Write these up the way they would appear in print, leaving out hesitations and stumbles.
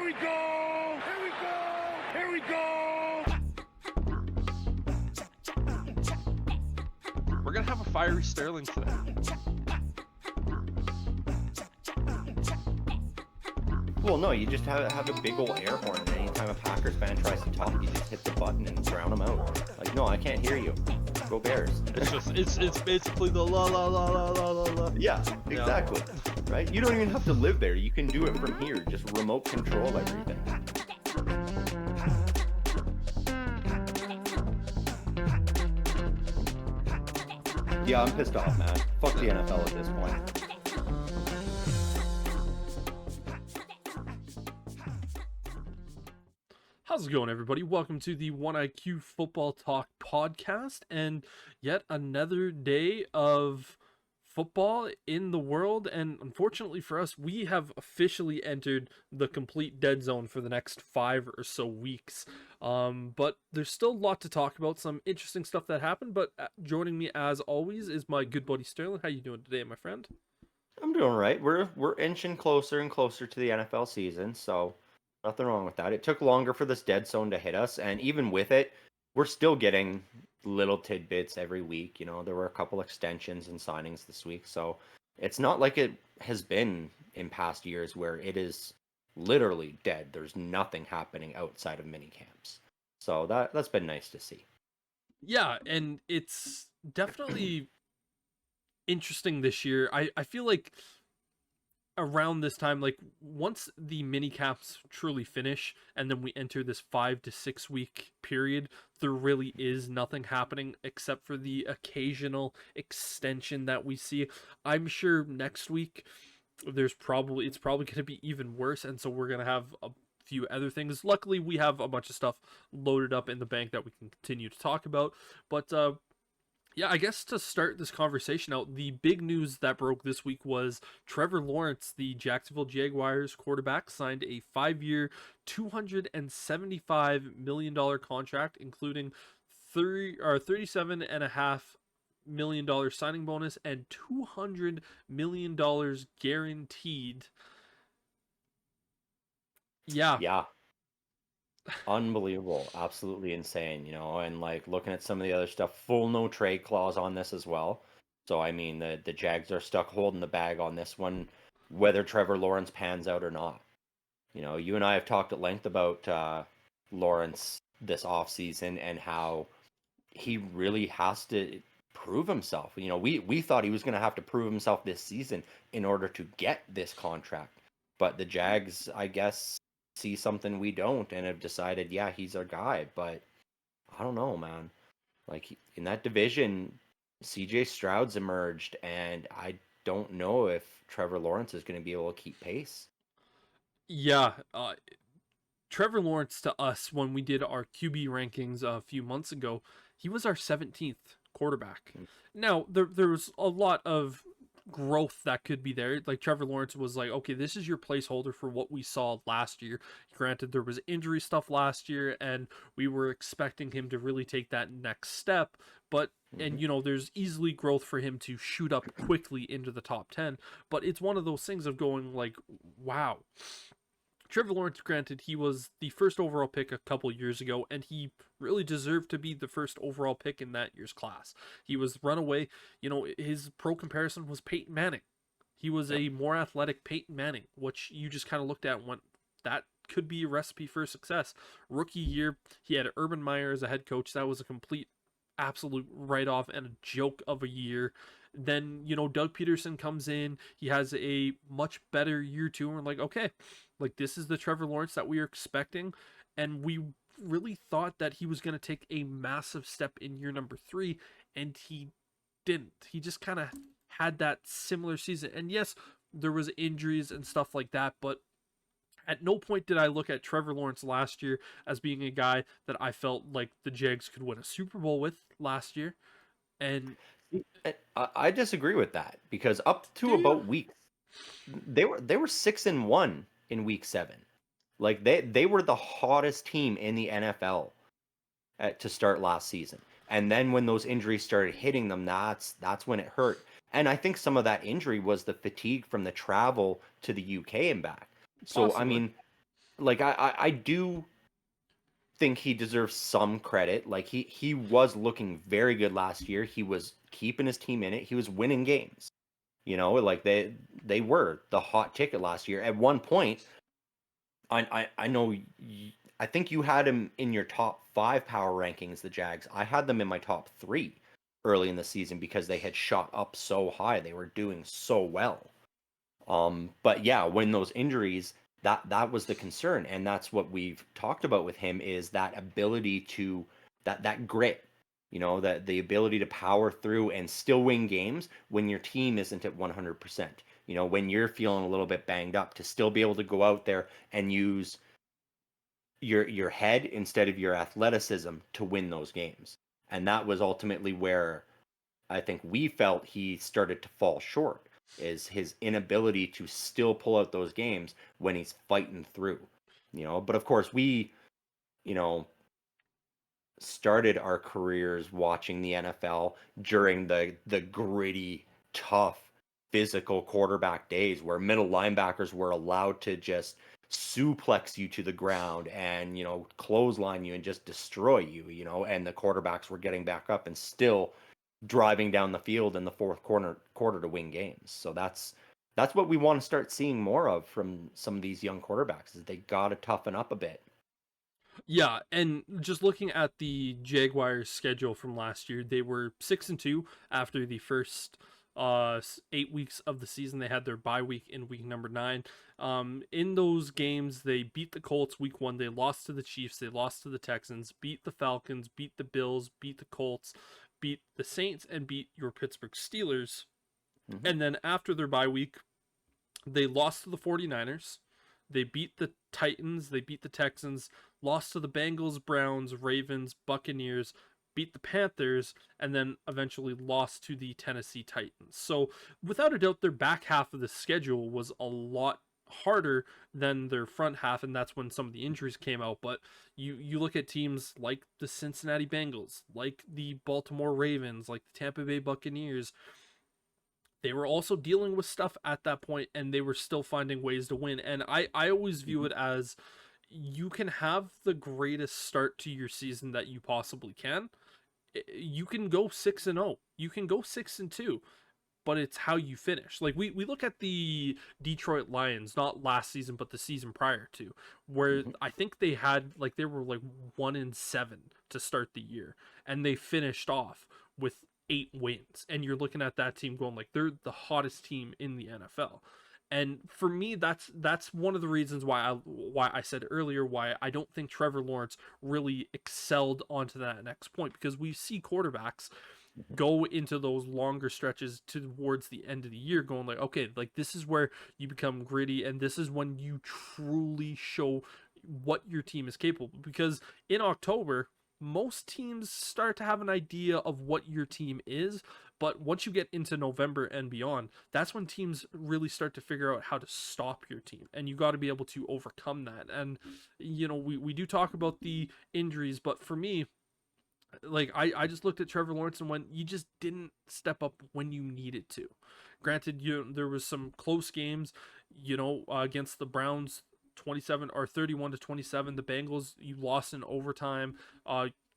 we go! Here we go! Here we go! We're gonna have a fiery Sterling today. Well, no, you just have a big old air horn, and anytime a Packers fan tries to talk, you just hit the button and drown them out. Like, no, I can't hear you. Go Bears. It's basically the la la la la la la la. Yeah, exactly. Right? You don't even have to live there. You can do it from here. Just remote control everything. Yeah, I'm pissed off, man. Fuck the NFL at this point. How's it going, everybody? Welcome to the 1IQ Football Talk podcast, and yet another day of football in the world. And unfortunately for us, we have officially entered the complete dead zone for the next 5 or so weeks. But there's still a lot to talk about, some interesting stuff that happened. But joining me, as always, is my good buddy Sterling. How you doing today, my friend? I'm doing right. We're inching closer and closer to the NFL season, so nothing wrong with that. It took longer for this dead zone to hit us, and even with it, we're still getting little tidbits every week. You know, there were a couple extensions and signings this week, so it's not like it has been in past years where it is literally dead. There's nothing happening outside of mini camps. So that's been nice to see. Yeah, and it's definitely interesting this year. I feel like around this time, like once the mini caps truly finish and then we enter this 5 to 6 week period, there really is nothing happening except for the occasional extension that we see. I'm sure next week it's probably going to be even worse, and so we're going to have a few other things. Luckily, we have a bunch of stuff loaded up in the bank that we can continue to talk about. But yeah, I guess to start this conversation out, the big news that broke this week was Trevor Lawrence, the Jacksonville Jaguars quarterback, signed a 5-year, $275 million contract, including $37.5 million signing bonus and $200 million guaranteed. Yeah. Unbelievable. Absolutely insane, you know, and like looking at some of the other stuff, full no trade clause on this as well. So I mean the Jags are stuck holding the bag on this one, whether Trevor Lawrence pans out or not. You know, you and I have talked at length about Lawrence this offseason and how he really has to prove himself. You know, we thought he was going to have to prove himself this season in order to get this contract. But the Jags, I guess, see something we don't and have decided, yeah, he's our guy. But I don't know, man. Like in that division, CJ Stroud's emerged, and I don't know if Trevor Lawrence is going to be able to keep pace. Yeah, Trevor Lawrence to us, when we did our QB rankings a few months ago, he was our 17th quarterback. Now, there was a lot of growth that could be there. Like Trevor Lawrence was like, okay, this is your placeholder for what we saw last year. Granted, there was injury stuff last year, and we were expecting him to really take that next step. But and you know, there's easily growth for him to shoot up quickly into the top 10. But it's one of those things of going like, wow. Trevor Lawrence, granted, he was the first overall pick a couple years ago, and he really deserved to be the first overall pick in that year's class. He was runaway. You know, his pro comparison was Peyton Manning. He was a more athletic Peyton Manning, which you just kind of looked at and went, that could be a recipe for success. Rookie year, he had Urban Meyer as a head coach. That was a complete, absolute write-off and a joke of a year. Then, you know, Doug Peterson comes in. He has a much better year two, and we're like, okay, like this is the Trevor Lawrence that we are expecting. And we really thought that he was going to take a massive step in year number 3, and he didn't. He just kind of had that similar season. And yes, there was injuries and stuff like that, but at no point did I look at Trevor Lawrence last year as being a guy that I felt like the Jags could win a Super Bowl with last year. And I disagree with that, because up to about week they were 6-1 in week 7. Like they were the hottest team in the NFL to start last season. And then when those injuries started hitting them, that's when it hurt. And I think some of that injury was the fatigue from the travel to the UK and back. So possibly. I mean, like I do think he deserves some credit. Like he was looking very good last year. He was keeping his team in it. He was winning games. Like they were the hot ticket last year. At one point, I know I think you had him in your top 5 power rankings, the Jags. I had them in my top 3 early in the season because they had shot up so high. They were doing so well. But yeah, when those injuries, that was the concern, and that's what we've talked about with him is that ability to that grit, that the ability to power through and still win games when your team isn't at 100%. When you're feeling a little bit banged up, to still be able to go out there and use your head instead of your athleticism to win those games. And that was ultimately where I think we felt he started to fall short, is his inability to still pull out those games when he's fighting through. But of course you know, started our careers watching the NFL during the gritty, tough, physical quarterback days where middle linebackers were allowed to just suplex you to the ground and clothesline you and just destroy you, and the quarterbacks were getting back up and still driving down the field in the fourth quarter to win games. So that's what we want to start seeing more of from some of these young quarterbacks, is they got to toughen up a bit. Yeah, and just looking at the Jaguars' schedule from last year, they were 6-2 after the first 8 weeks of the season. They had their bye week in week number 9. In those games, they beat the Colts week 1. They lost to the Chiefs. They lost to the Texans. Beat the Falcons. Beat the Bills. Beat the Colts. Beat the Saints, and beat your Pittsburgh Steelers. Mm-hmm. And then after their bye week, they lost to the 49ers. They beat the Titans. They beat the Texans. Lost to the Bengals, Browns, Ravens, Buccaneers. Beat the Panthers. And then eventually lost to the Tennessee Titans. So, without a doubt, their back half of the schedule was a lot harder than their front half, and that's when some of the injuries came out. But you look at teams like the Cincinnati Bengals, like the Baltimore Ravens, like the Tampa Bay Buccaneers. They were also dealing with stuff at that point, and they were still finding ways to win. And I always view it as, you can have the greatest start to your season that you possibly can. You can go 6-0. You can go 6-2, but it's how you finish. Like we look at the Detroit Lions, not last season, but the season prior to, where Mm-hmm. I think they were like 1-7 to start the year, and they finished off with 8 wins. And you're looking at that team going like, they're the hottest team in the NFL. And for me, that's one of the reasons why I said earlier why I don't think Trevor Lawrence really excelled onto that next point, because we see quarterbacks go into those longer stretches towards the end of the year going like, okay, like this is where you become gritty, and this is when you truly show what your team is capable. Because in October, most teams start to have an idea of what your team is, but once you get into November and beyond, that's when teams really start to figure out how to stop your team, and you got to be able to overcome that. And we do talk about the injuries, but for me, like I just looked at Trevor Lawrence and went, you just didn't step up when you needed to. Granted, there was some close games, against the Browns, 27 or 31-27. The Bengals, you lost in overtime.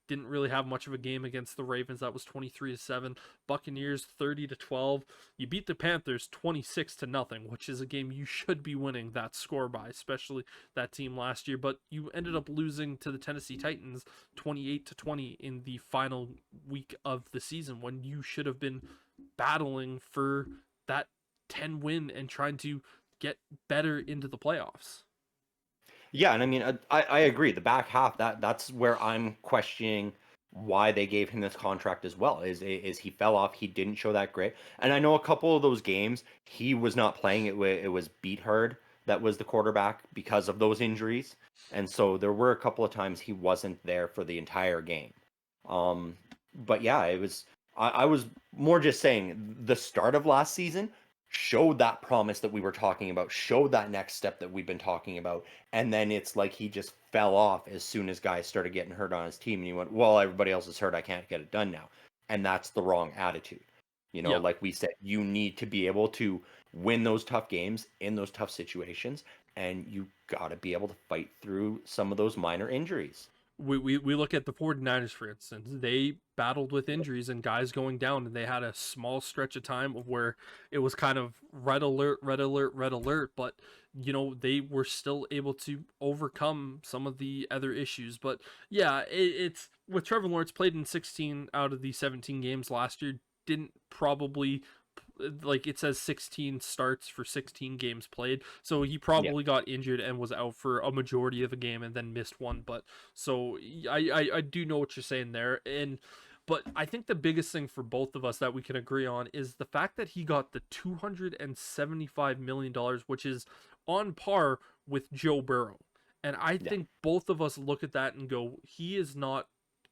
Didn't really have much of a game against the Ravens. That was 23-7. Buccaneers 30-12. You beat the Panthers 26-0, which is a game you should be winning that score by, especially that team last year. But you ended up losing to the Tennessee Titans 28-20 in the final week of the season, when you should have been battling for that 10 win and trying to get better into the playoffs. Yeah, and I mean, I agree. The back half, that's where I'm questioning why they gave him this contract as well. Is he fell off? He didn't show that grit. And I know a couple of those games he was not playing. It was Beat Herd that was the quarterback because of those injuries, and so there were a couple of times he wasn't there for the entire game. Um, but yeah, it was. I was more just saying the start of last season showed that promise that we were talking about, showed that next step that we've been talking about, and then it's like he just fell off as soon as guys started getting hurt on his team, and he went, well, everybody else is hurt, I can't get it done now. And that's the wrong attitude. Yeah. Like we said, you need to be able to win those tough games in those tough situations, and you got to be able to fight through some of those minor injuries. We look at the 49ers, for instance. They battled with injuries and guys going down, and they had a small stretch of time of where it was kind of red alert, red alert, red alert, but they were still able to overcome some of the other issues. But yeah, it's with Trevor Lawrence, played in 16 out of the 17 games last year, didn't probably, like it says 16 starts for 16 games played, so he probably got injured and was out for a majority of a game and then missed one. But so I do know what you're saying there. But I think the biggest thing for both of us that we can agree on is the fact that he got the $275 million, which is on par with Joe Burrow. And I think both of us look at that and go, he is not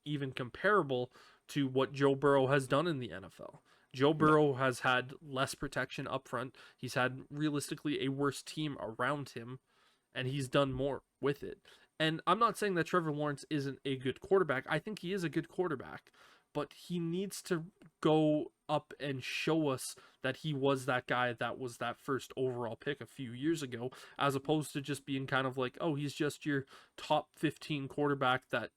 even comparable to what Joe Burrow has done in the NFL. Joe Burrow has had less protection up front. He's had realistically a worse team around him, and he's done more with it. And I'm not saying that Trevor Lawrence isn't a good quarterback. I think he is a good quarterback, but he needs to go up and show us that he was that guy that was that first overall pick a few years ago, as opposed to just being kind of like, oh, he's just your top 15 quarterback. That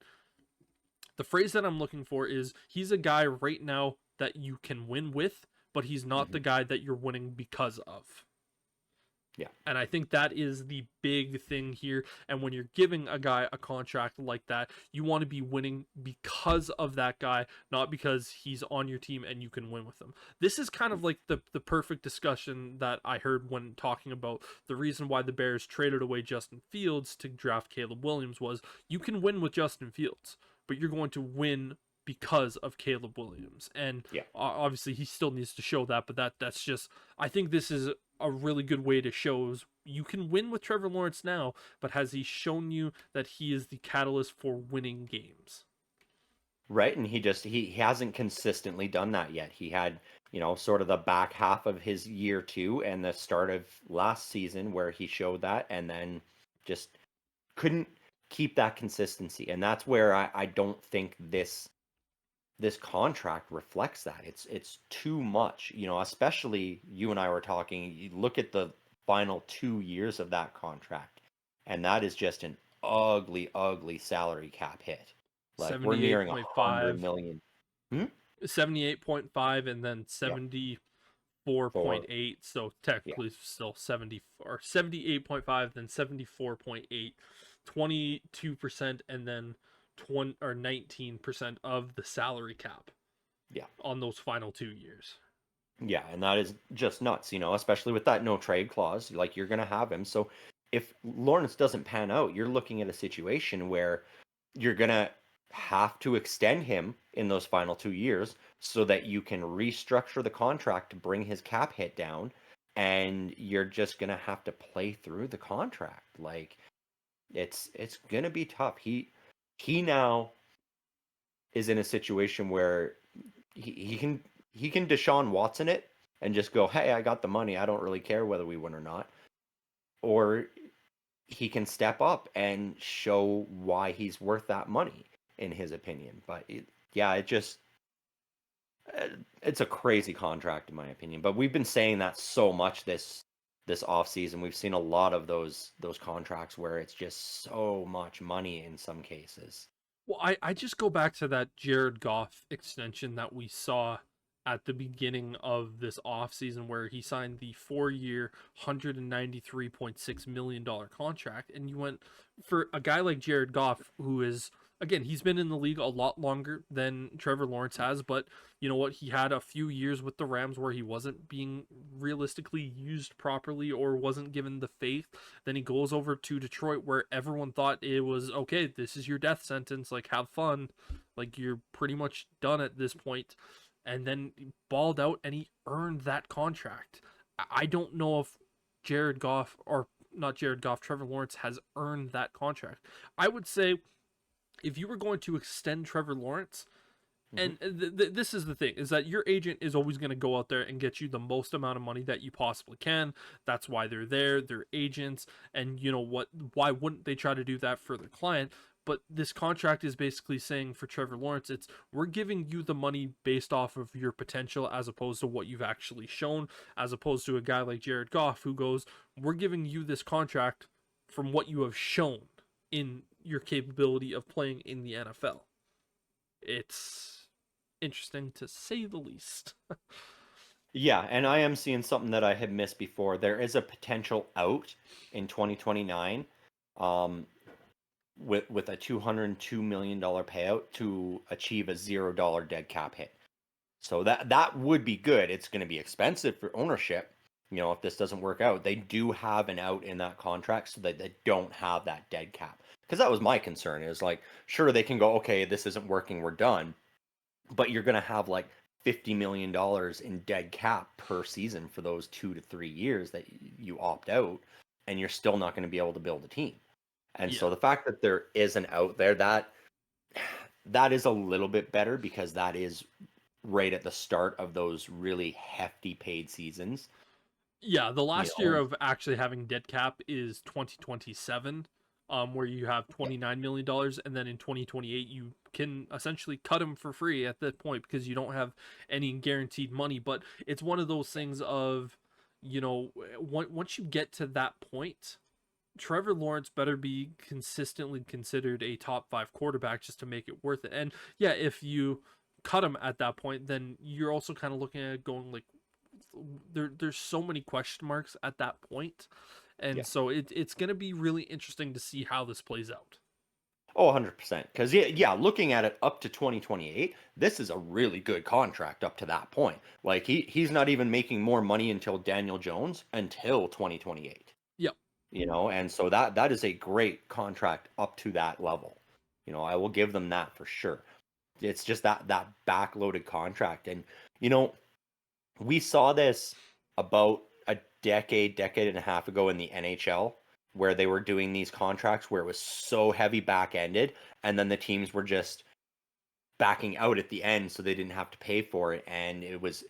the phrase that I'm looking for is he's a guy right now that you can win with, but he's not the guy that you're winning because of. Yeah. And I think that is the big thing here. And when you're giving a guy a contract like that, you want to be winning because of that guy, not because he's on your team and you can win with him. This is kind of like the perfect discussion that I heard when talking about the reason why the Bears traded away Justin Fields to draft Caleb Williams was you can win with Justin Fields, but you're going to win because of Caleb Williams. And obviously he still needs to show that, but that's just, I think this is a really good way to show you can win with Trevor Lawrence now, but has he shown you that he is the catalyst for winning games? Right, and he hasn't consistently done that yet. He had, sort of the back half of his year 2 and the start of last season where he showed that, and then just couldn't keep that consistency. And that's where I don't think this contract reflects that. It's too much, especially you and I were talking, you look at the final 2 years of that contract, and that is just an ugly salary cap hit. Like we're nearing 100 million. 78.5 and then 74.8, so technically still 70 or 78.5, then 74.8, 22%, and then 20 or 19% of the salary cap on those final 2 years. Yeah, and that is just nuts, especially with that no trade clause. Like, you're going to have him. So if Lawrence doesn't pan out, you're looking at a situation where you're going to have to extend him in those final 2 years so that you can restructure the contract to bring his cap hit down, and you're just going to have to play through the contract. Like, it's going to be tough. He now is in a situation where he can Deshaun Watson it and just go, hey, I got the money. I don't really care whether we win or not. Or he can step up and show why he's worth that money, in his opinion. But it's a crazy contract in my opinion. But we've been saying that so much this off season. We've seen a lot of those contracts where it's just so much money in some cases. Well, I just go back to that Jared Goff extension that we saw at the beginning of this offseason where he signed the 4-year, $193.6 million contract. And you went for a guy like Jared Goff, who is, again, he's been in the league a lot longer than Trevor Lawrence has, but you know what? He had a few years with the Rams where he wasn't being realistically used properly or wasn't given the faith. Then he goes over to Detroit where everyone thought it was, okay, this is your death sentence. Like, have fun. Like, you're pretty much done at this point. And then he balled out and he earned that contract. I don't know if Trevor Lawrence has earned that contract. I would say if you were going to extend Trevor Lawrence, and this is the thing, is that your agent is always going to go out there and get you the most amount of money that you possibly can. That's why they're there. They're agents. And you know what? Why wouldn't they try to do that for their client? But this contract is basically saying for Trevor Lawrence, it's we're giving you the money based off of your potential as opposed to what you've actually shown, as opposed to a guy like Jared Goff who goes, we're giving you this contract from what you have shown in your capability of playing in the NFL. It's interesting to say the least. Yeah, and I am seeing something that I had missed before. There is a potential out in 2029, um, with a $202 million payout to achieve a $0 dead cap hit. So that would be good. It's going to be expensive for ownership. If this doesn't work out, they do have an out in that contract so that they don't have that dead cap. Because that was my concern. Is like, sure, they can go, okay, this isn't working, we're done. But you're going to have like $50 million in dead cap per season for those 2 to 3 years that you opt out, and you're still not going to be able to build a team. And so the fact that there is an out there, that is a little bit better, because that is right at the start of those really hefty paid seasons. Yeah, the last year of actually having dead cap is 2027, where you have $29 million, and then in 2028 you can essentially cut him for free at that point because you don't have any guaranteed money. But it's one of those things of, once you get to that point, Trevor Lawrence better be consistently considered a top 5 quarterback just to make it worth it. And yeah, if you cut him at that point, then you're also kind of looking at it going like, there's so many question marks at that point. And so it's going to be really interesting to see how this plays out. Oh, 100%. Because, yeah, looking at it up to 2028, this is a really good contract up to that point. Like, he's not even making more money until Daniel Jones until 2028. Yep. And so that is a great contract up to that level. I will give them that for sure. It's just that backloaded contract. And, we saw this about a decade and a half ago in the NHL, where they were doing these contracts where it was so heavy back-ended, and then the teams were just backing out at the end so they didn't have to pay for it, and it was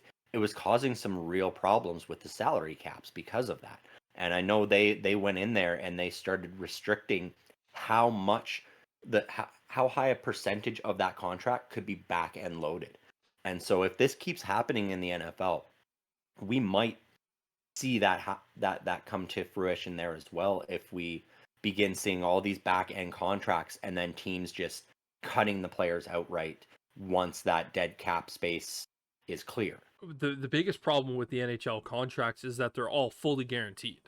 causing some real problems with the salary caps because of that. And I know they went in there and they started restricting how high a percentage of that contract could be back-end loaded. And so if this keeps happening in the NFL, we might see that come to fruition there as well, if we begin seeing all these back-end contracts and then teams just cutting the players outright once that dead cap space is clear. The biggest problem with the NHL contracts is that they're all fully guaranteed.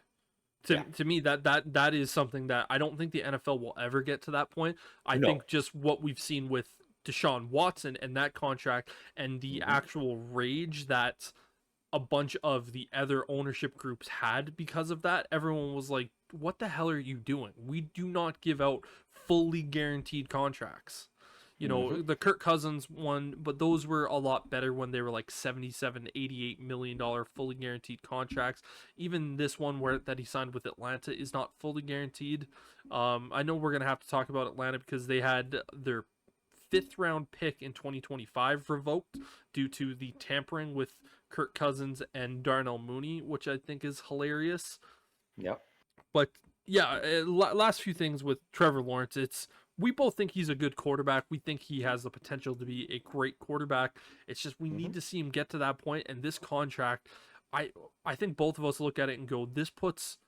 To me, that is something that I don't think the NFL will ever get to that point. I think just what we've seen with Deshaun Watson and that contract, and the actual rage that a bunch of the other ownership groups had because of that, everyone was like, what the hell are you doing? We do not give out fully guaranteed contracts. The Kirk Cousins one, but those were a lot better when they were like $77-88 million fully guaranteed contracts. Even this one that he signed with Atlanta is not fully guaranteed. I know we're going to have to talk about Atlanta because they had their 5th round pick in 2025 revoked due to the tampering with Kirk Cousins and Darnell Mooney, which I think is hilarious. Yep. But yeah, last few things with Trevor Lawrence, we both think he's a good quarterback. We think he has the potential to be a great quarterback. It's just we need to see him get to that point. And this contract, I think both of us look at it and go, this puts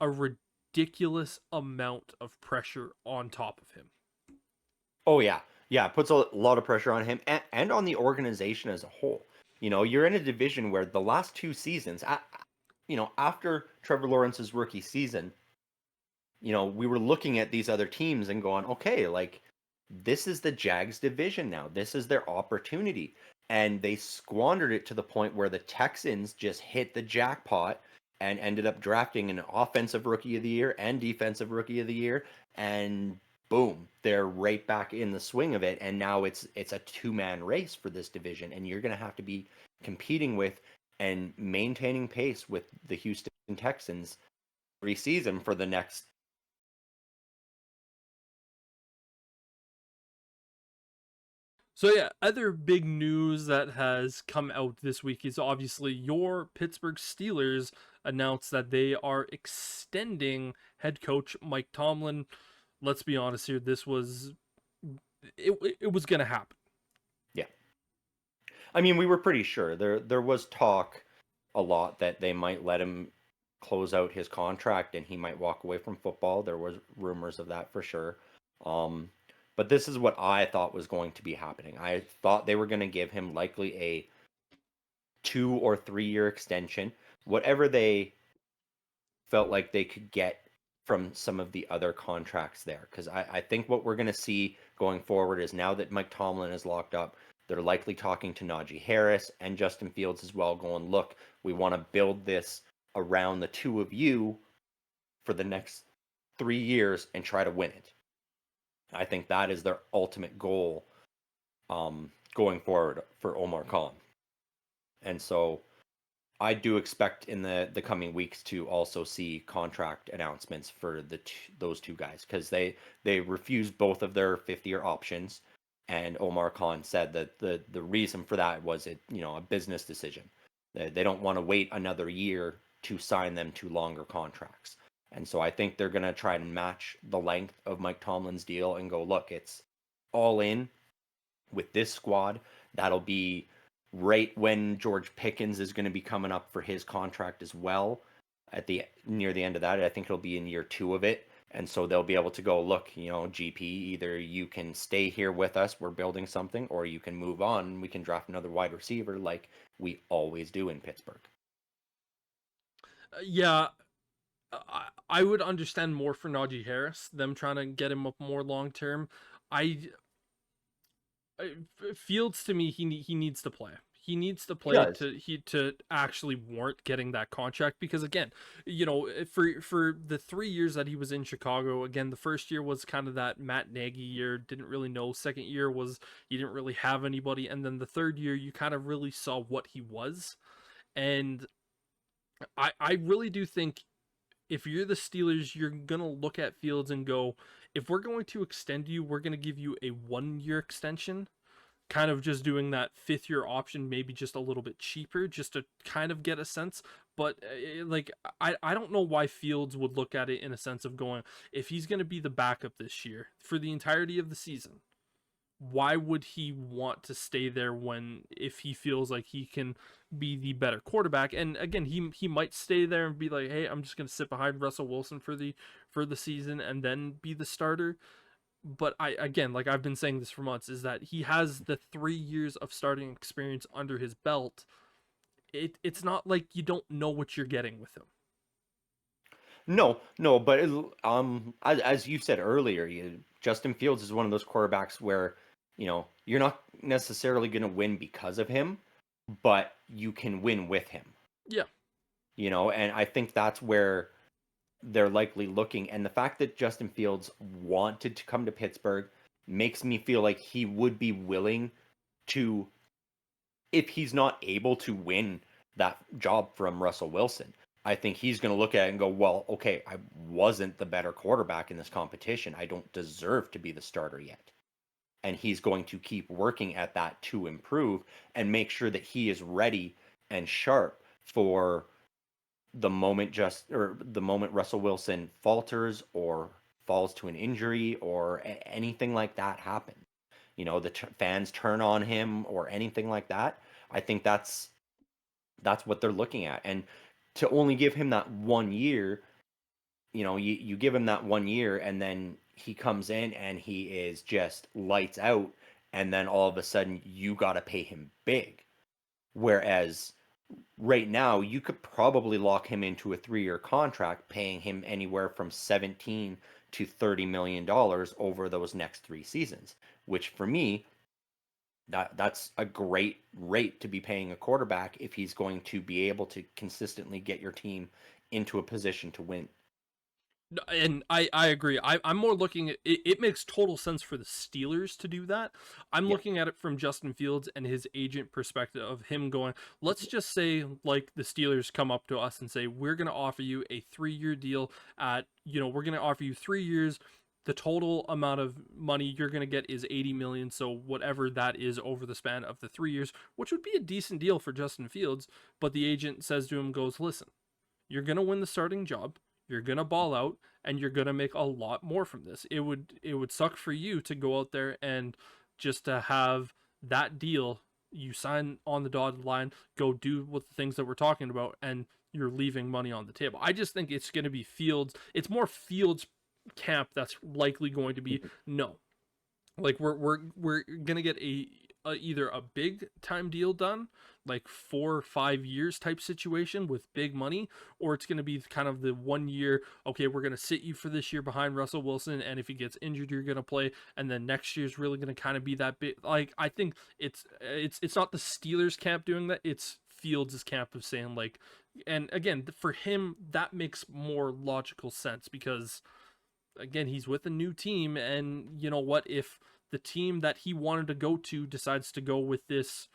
a ridiculous amount of pressure on top of him. Oh, yeah. Yeah, it puts a lot of pressure on him and on the organization as a whole. You're in a division where the last 2 seasons, after Trevor Lawrence's rookie season, we were looking at these other teams and going, okay, like, this is the Jags division now. This is their opportunity. And they squandered it to the point where the Texans just hit the jackpot and ended up drafting an offensive rookie of the year and defensive rookie of the year. And boom, they're right back in the swing of it. And now it's a 2-man race for this division. And you're going to have to be competing with and maintaining pace with the Houston Texans every season for the next. So yeah, other big news that has come out this week is obviously your Pittsburgh Steelers announced that they are extending head coach Mike Tomlin let's be honest here. This was it was gonna happen. Yeah. I mean, we were pretty sure. There was talk a lot that they might let him close out his contract and he might walk away from football. There was rumors of that for sure. Um, but this is what I thought was going to be happening. I thought they were going to give him likely a 2 or 3 year extension, whatever they felt like they could get from some of the other contracts there. Because I think what we're going to see going forward is now that Mike Tomlin is locked up, they're likely talking to Najee Harris and Justin Fields as well, going, look, we want to build this around the two of you for the next 3 years and try to win it. I think that is their ultimate goal going forward for Omar Khan. And so I do expect in the coming weeks to also see contract announcements for those two guys, because they refused both of their 5th-year options, and Omar Khan said that the reason for that was a business decision. They don't want to wait another year to sign them to longer contracts. And so I think they're going to try and match the length of Mike Tomlin's deal and go, look, it's all in with this squad. That'll be right when George Pickens is going to be coming up for his contract as well near the end of that. I think it'll be in year 2 of it. And so they'll be able to go, look, GP, either you can stay here with us, we're building something, or you can move on and we can draft another wide receiver like we always do in Pittsburgh. Yeah, I would understand more for Najee Harris, them trying to get him up more long term. Fields, to me, he needs to play. He needs to play to actually warrant getting that contract, because again, for the 3 years that he was in Chicago, again, the first year was kind of that Matt Nagy year, didn't really know. Second year was he didn't really have anybody, and then the third year you kind of really saw what he was. And I really do think if you're the Steelers, you're going to look at Fields and go, if we're going to extend you, we're going to give you a 1-year extension, kind of just doing that 5th-year option, maybe just a little bit cheaper, just to kind of get a sense. But I don't know why Fields would look at it in a sense of going, if he's going to be the backup this year for the entirety of the season, why would he want to stay there if he feels like he can be the better quarterback? And again, he might stay there and be like, hey, I'm just going to sit behind Russell Wilson for the season and then be the starter. But I've been saying this for months, is that he has the 3 years of starting experience under his belt. It's not like you don't know what you're getting with him. No, but as you said earlier, Justin Fields is one of those quarterbacks where you're not necessarily going to win because of him, but you can win with him. Yeah. And I think that's where they're likely looking. And the fact that Justin Fields wanted to come to Pittsburgh makes me feel like he would be willing to, if he's not able to win that job from Russell Wilson, I think he's going to look at it and go, well, okay, I wasn't the better quarterback in this competition. I don't deserve to be the starter yet. And he's going to keep working at that to improve and make sure that he is ready and sharp for the moment Russell Wilson falters or falls to an injury or anything like that happen. The fans turn on him or anything like that. I think that's what they're looking at. And to only give him that 1 year, you give him that 1 year and then he comes in and he is just lights out, and then all of a sudden you got to pay him big. Whereas right now you could probably lock him into a 3-year contract, paying him anywhere from $17 to $30 million over those next 3 seasons, which for me, that's a great rate to be paying a quarterback if he's going to be able to consistently get your team into a position to win. And I agree. I'm more looking at it. It makes total sense for the Steelers to do that. I'm looking at it from Justin Fields and his agent perspective of him going, let's just say like the Steelers come up to us and say, we're going to offer you a 3-year deal at, we're going to offer you 3 years. The total amount of money you're going to get is $80 million. So whatever that is over the span of the 3 years, which would be a decent deal for Justin Fields. But the agent says to him, goes, listen, you're going to win the starting job. you're gonna ball out, and you're gonna make a lot more from this. It would suck for you to go out there and just to have that deal you sign on the dotted line, go do what the things that we're talking about, and you're leaving money on the table. I just think it's going to be Fields. It's more Fields camp that's likely going to be no. Like we're gonna get a either a big time deal done, like 4 or 5 years type situation with big money, or it's gonna be kind of the 1 year. Okay, we're gonna sit you for this year behind Russell Wilson, and if he gets injured, you're gonna play, and then next year's really gonna kind of be that big. Like I think it's not the Steelers camp doing that. It's Fields' camp of saying like, and again for him that makes more logical sense because again, he's with a new team, and you know what? If the team that he wanted to go to decides to go with this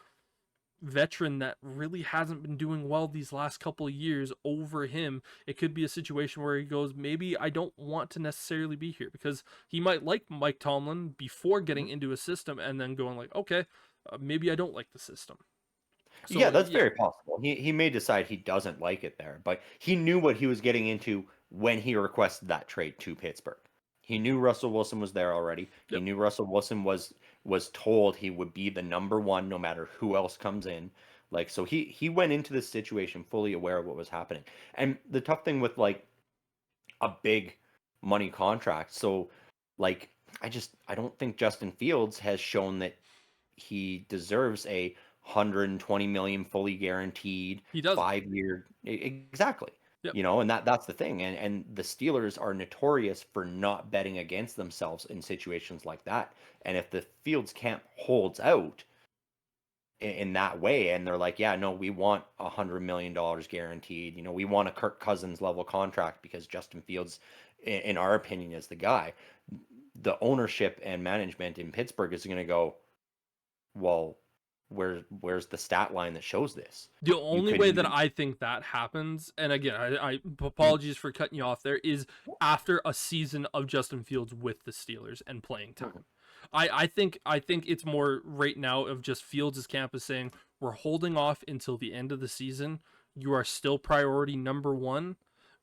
veteran that really hasn't been doing well these last couple of years over him, it could be a situation where he goes, maybe I don't want to necessarily be here because he might like Mike Tomlin before getting into a system and then going like, okay, maybe I don't like the system. So, yeah, that's very possible. He may decide he doesn't like it there, but he knew what he was getting into when he requested that trade to Pittsburgh. He knew Russell Wilson was there already. He Yep. knew Russell Wilson was told he would be the number one no matter who else comes in. Like so he went into this situation fully aware of what was happening. And the tough thing with like a big money contract, so like I don't think Justin Fields has shown that he deserves a 120 million fully guaranteed he does. 5 year exactly. Yep. You know, and that's the thing. And the Steelers are notorious for not betting against themselves in situations like that. And if the Fields camp holds out in that way and they're like, yeah, no, we want $100 million guaranteed, you know, we want a Kirk Cousins level contract because Justin Fields in our opinion is the guy, the ownership and management in Pittsburgh is going to go, well, where's the stat line that shows this? The only way that even- I think that happens, and again, I apologies for cutting you off there, is after a season of Justin Fields with the Steelers and playing time. I think it's more right now of just Fields' campus saying we're holding off until the end of the season. You are still priority number one,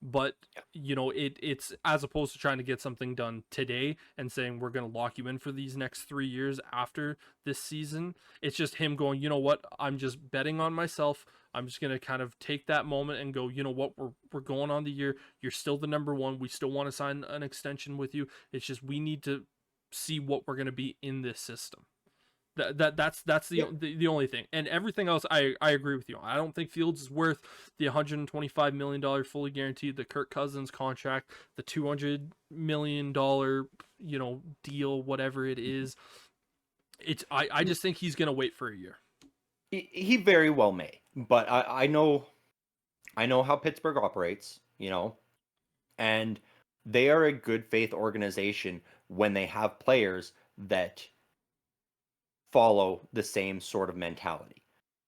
but you know it's as opposed to trying to get something done today and saying we're going to lock you in for these next 3 years after this season. It's just him going, you know what, I'm just betting on myself. I'm just going to kind of take that moment and go, you know what, we're going on the year. You're still the number one. We still want to sign an extension with you. It's just we need to see what we're going to be in this system. That's the only thing, and everything else I agree with you. I don't think Fields is worth the $125 million fully guaranteed, the Kirk Cousins contract, the $200 million deal, whatever it is. I just think he's gonna wait for a year. He very well may, but I know how Pittsburgh operates, you know, and they are a good faith organization when they have players that follow the same sort of mentality.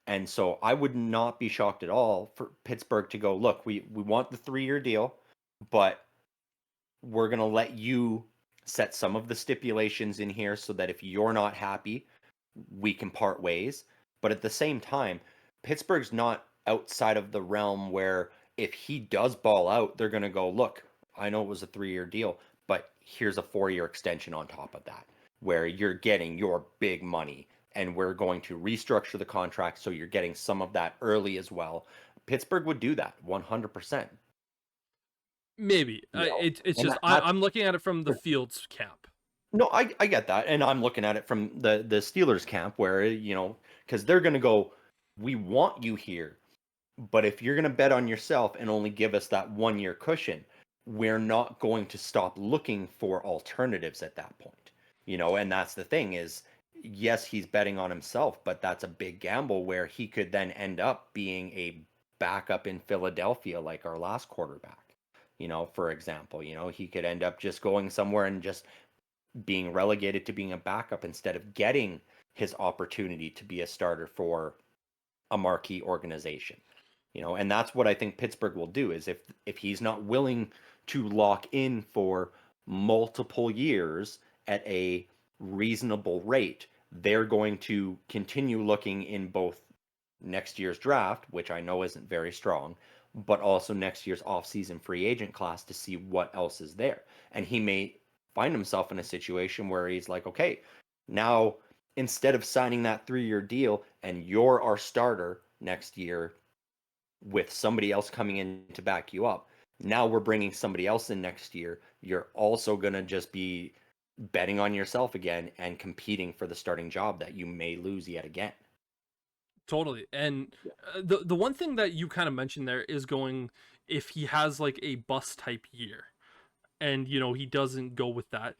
And so I would not be shocked at all for Pittsburgh to go, look, we want the 3-year deal, but we're going to let you set some of the stipulations in here so that if you're not happy, we can part ways. But at the same time, Pittsburgh's not outside of the realm where if he does ball out, they're going to go, look, I know it was a 3-year deal, but here's a 4-year extension on top of that, where you're getting your big money and we're going to restructure the contract so you're getting some of that early as well. Pittsburgh would do that 100%. Maybe. It's just I'm looking at it from the Fields camp. No, I get that. And I'm looking at it from the Steelers camp where, you know, because they're going to go, we want you here. But if you're going to bet on yourself and only give us that 1-year cushion, we're not going to stop looking for alternatives at that point. You know, and that's the thing is, yes, he's betting on himself, but that's a big gamble where he could then end up being a backup in Philadelphia like our last quarterback. You know, for example, you know, he could end up just going somewhere and just being relegated to being a backup instead of getting his opportunity to be a starter for a marquee organization. You know, and that's what I think Pittsburgh will do is if he's not willing to lock in for multiple years at a reasonable rate, they're going to continue looking in both next year's draft, which I know isn't very strong, but also next year's offseason free agent class to see what else is there. And he may find himself in a situation where he's like, okay, now instead of signing that 3-year deal and you're our starter next year with somebody else coming in to back you up, now we're bringing somebody else in next year. You're also going to just be betting on yourself again and competing for the starting job that you may lose yet again. Totally. And the one thing that you kind of mentioned there is going, if he has like a bust type year and he doesn't go with that,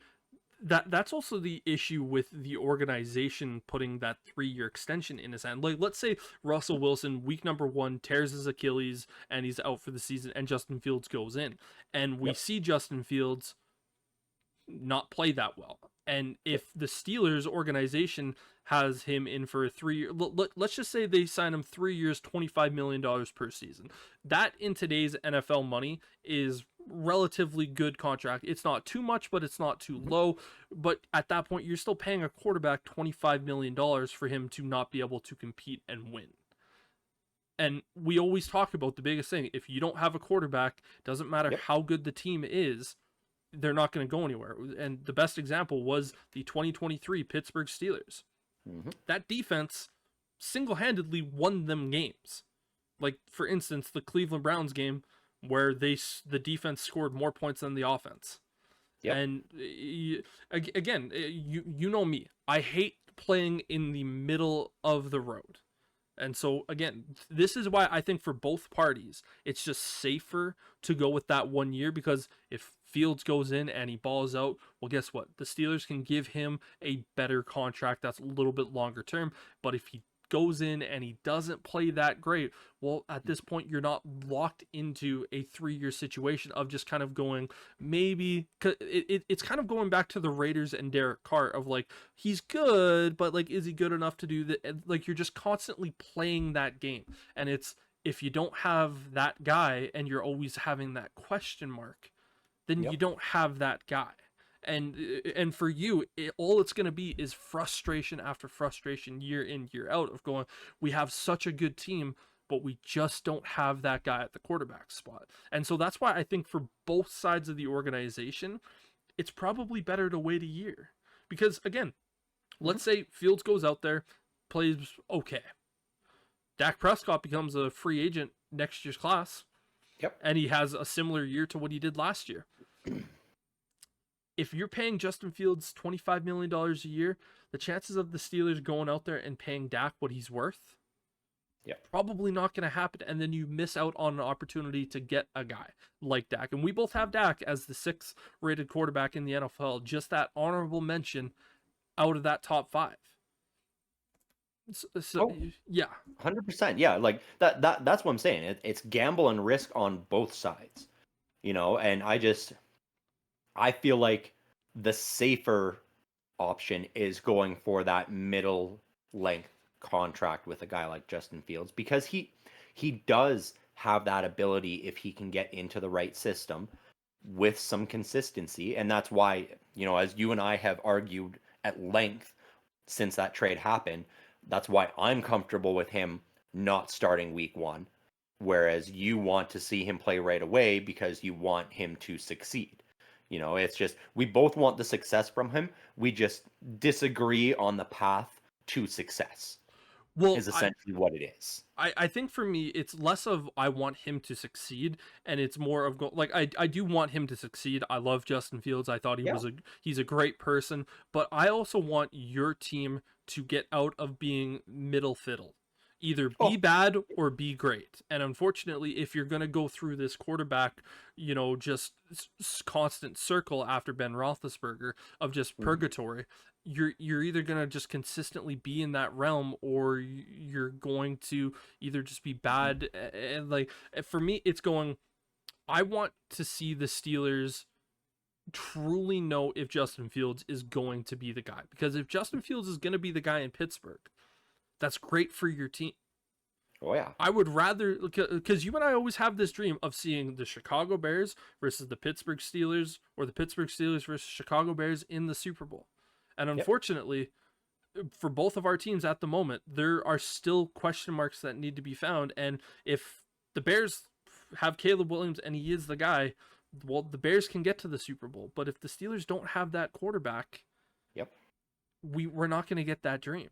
that's also the issue with the organization putting that 3-year extension in his hand. Like, let's say Russell Wilson, week number 1, tears his Achilles and he's out for the season, and Justin Fields goes in, and we see Justin Fields not play that well. And if the Steelers organization has him in for a 3-year, let's just say they sign him 3 years, $25 million per season. That in today's NFL money is relatively good contract. It's not too much, but it's not too low. But at that point, you're still paying a quarterback $25 million for him to not be able to compete and win. And we always talk about the biggest thing. If you don't have a quarterback, doesn't matter how good the team is, they're not going to go anywhere. And the best example was the 2023 Pittsburgh Steelers. That defense single-handedly won them games. Like, for instance, the Cleveland Browns game where the defense scored more points than the offense. And again, you know me. I hate playing in the middle of the road. And so, again, this is why I think for both parties, it's just safer to go with that 1 year, because if Fields goes in and he balls out, well, guess what? The Steelers can give him a better contract that's a little bit longer term. But if he goes in and he doesn't play that great, well, at this point, you're not locked into a 3-year situation of just kind of going, maybe, cause it's kind of going back to the Raiders and Derek Carr of like, he's good, but like, is he good enough to do that? Like, you're just constantly playing that game. And it's, if you don't have that guy and you're always having that question mark, then you don't have that guy. And for you, all it's going to be is frustration after frustration, year in, year out, of going, we have such a good team, but we just don't have that guy at the quarterback spot. And so that's why I think for both sides of the organization, it's probably better to wait a year. Because, again, let's say Fields goes out there, plays okay. Dak Prescott becomes a free agent next year's class. And he has a similar year to what he did last year. If you're paying Justin Fields $25 million a year, the chances of the Steelers going out there and paying Dak what he's worth, probably not going to happen. And then you miss out on an opportunity to get a guy like Dak. And we both have Dak as the 6th rated quarterback in the NFL, just that honorable mention out of that top 5. So 100%. Yeah, like that's what I'm saying. It's gamble and risk on both sides, and I feel like the safer option is going for that middle length contract with a guy like Justin Fields, because he does have that ability if he can get into the right system with some consistency. And that's why, as you and I have argued at length since that trade happened, that's why I'm comfortable with him not starting week 1, whereas you want to see him play right away because you want him to succeed. It's just, we both want the success from him. We just disagree on the path to success. Well, is essentially what it is. I think for me, it's less of I want him to succeed, and it's more of I do want him to succeed. I love Justin Fields. I thought he's a great person, but I also want your team to get out of being middle fiddle. Either be bad or be great. And unfortunately, if you're going to go through this quarterback, just constant circle after Ben Roethlisberger of just purgatory, you're either going to just consistently be in that realm, or you're going to either just be bad. And like, for me, it's going, I want to see the Steelers truly know if Justin Fields is going to be the guy. Because if Justin Fields is going to be the guy in Pittsburgh, that's great for your team. Oh, yeah. I would rather, because you and I always have this dream of seeing the Chicago Bears versus the Pittsburgh Steelers, or the Pittsburgh Steelers versus Chicago Bears in the Super Bowl. And unfortunately, for both of our teams at the moment, there are still question marks that need to be found. And if the Bears have Caleb Williams and he is the guy, well, the Bears can get to the Super Bowl. But if the Steelers don't have that quarterback, Yep. we're not going to get that dream.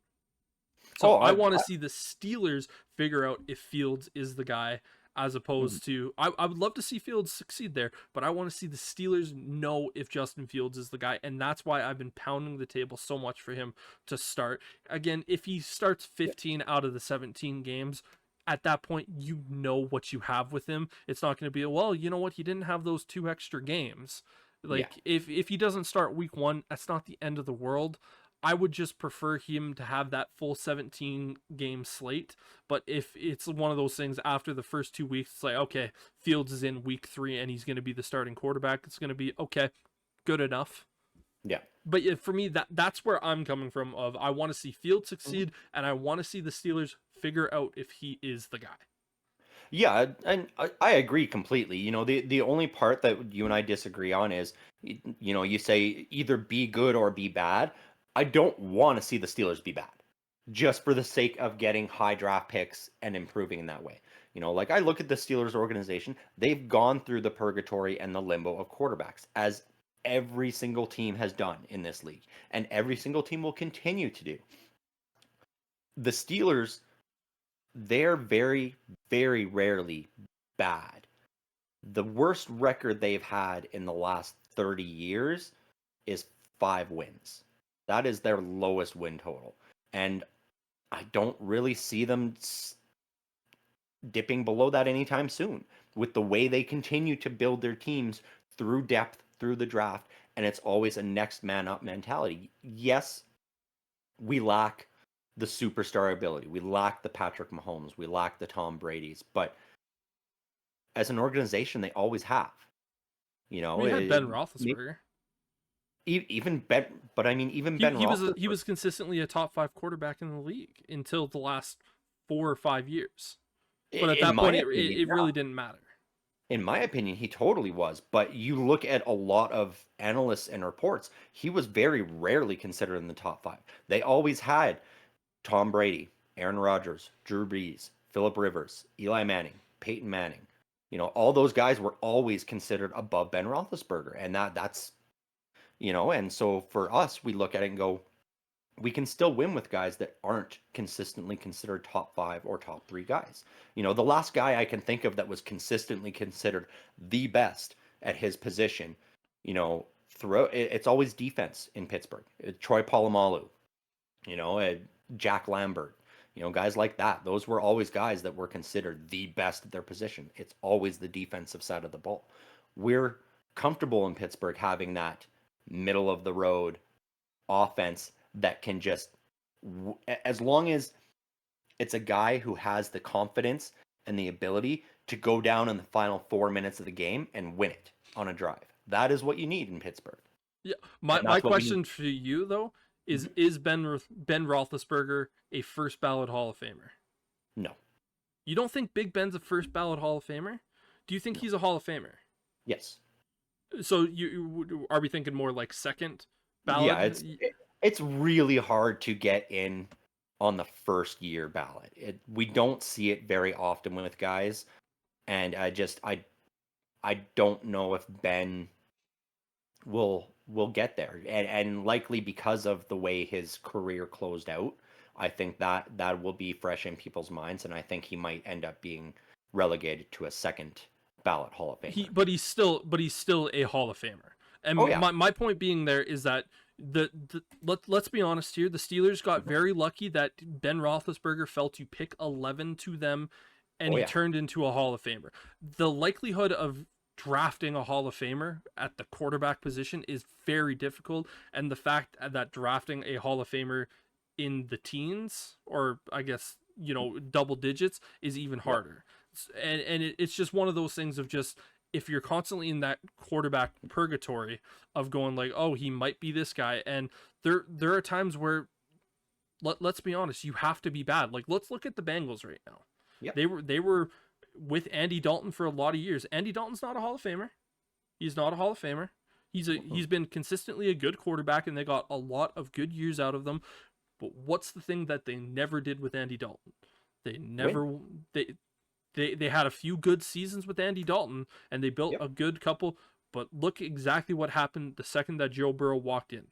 So I want to see the Steelers figure out if Fields is the guy, as opposed to I would love to see Fields succeed there, but I want to see the Steelers know if Justin Fields is the guy, and that's why I've been pounding the table so much for him to start. Again, if he starts 15 out of the 17 games, at that point you know what you have with him. It's not going to be, well, you know what, he didn't have those 2 extra games. Like if he doesn't start week 1, that's not the end of the world. I would just prefer him to have that full 17 game slate. But if it's one of those things after the first 2 weeks, it's like, okay, Fields is in week 3 and he's going to be the starting quarterback, it's going to be, okay, good enough. Yeah. But for me, that's where I'm coming from. Of I want to see Fields succeed, and I want to see the Steelers figure out if he is the guy. Yeah, and I agree completely. You know, the only part that you and I disagree on is, you know, you say either be good or be bad. I don't want to see the Steelers be bad, just for the sake of getting high draft picks and improving in that way. You know, like I look at the Steelers organization, they've gone through the purgatory and the limbo of quarterbacks, as every single team has done in this league, and every single team will continue to do. The Steelers, they're very, very rarely bad. The worst record they've had in the last 30 years is 5 wins. That is their lowest win total. And I don't really see them dipping below that anytime soon, with the way they continue to build their teams through depth, through the draft, and it's always a next man up mentality. Yes, we lack the superstar ability. We lack the Patrick Mahomes. We lack the Tom Brady's. But as an organization, they always have. You know, we had Ben Roethlisberger. Even Ben, but I mean, even Ben Roethlisberger. He was consistently a top 5 quarterback in the league until the last 4 or 5 years. But at that point, it really didn't matter. In my opinion, he totally was. But you look at a lot of analysts and reports, he was very rarely considered in the top 5. They always had Tom Brady, Aaron Rodgers, Drew Brees, Phillip Rivers, Eli Manning, Peyton Manning. You know, all those guys were always considered above Ben Roethlisberger, and that's, you know, and so for us, we look at it and go, we can still win with guys that aren't consistently considered top 5 or top 3 guys. You know, the last guy I can think of that was consistently considered the best at his position, you know, it's always defense in Pittsburgh. Troy Polamalu, you know, Jack Lambert, you know, guys like that. Those were always guys that were considered the best at their position. It's always the defensive side of the ball. We're comfortable in Pittsburgh having that middle of the road offense that can just, as long as it's a guy who has the confidence and the ability to go down in the final 4 minutes of the game and win it on a drive. That is what you need in Pittsburgh. Yeah, my question for you though is Ben Roethlisberger a first ballot Hall of Famer? No. You don't think Big Ben's a first ballot Hall of Famer? Do you think he's a Hall of Famer? Yes. So are we thinking more like second ballot? Yeah, it's really hard to get in on the first year ballot. We don't see it very often with guys, and I don't know if Ben will get there, and likely because of the way his career closed out, I think that will be fresh in people's minds, and I think he might end up being relegated to a second ballot Hall of Famer. But he's still a Hall of Famer. And my point being there is that let's be honest here, the Steelers got very lucky that Ben Roethlisberger fell to pick 11 to them, and he turned into a Hall of Famer. The likelihood of drafting a Hall of Famer at the quarterback position is very difficult, and the fact that drafting a Hall of Famer in the teens, or I guess, you know, double digits, is even harder. And it's just one of those things of just, if you're constantly in that quarterback purgatory of going like, oh, he might be this guy, and there are times where, let's be honest, you have to be bad. Like, let's look at the Bengals right now. Yep. They were with Andy Dalton for a lot of years. Andy Dalton's not a Hall of Famer. He's not a Hall of Famer. He's been consistently a good quarterback, and they got a lot of good years out of them. But what's the thing that they never did with Andy Dalton? they had a few good seasons with Andy Dalton, and they built Yep. a good couple. But look exactly what happened the second that Joe Burrow walked in.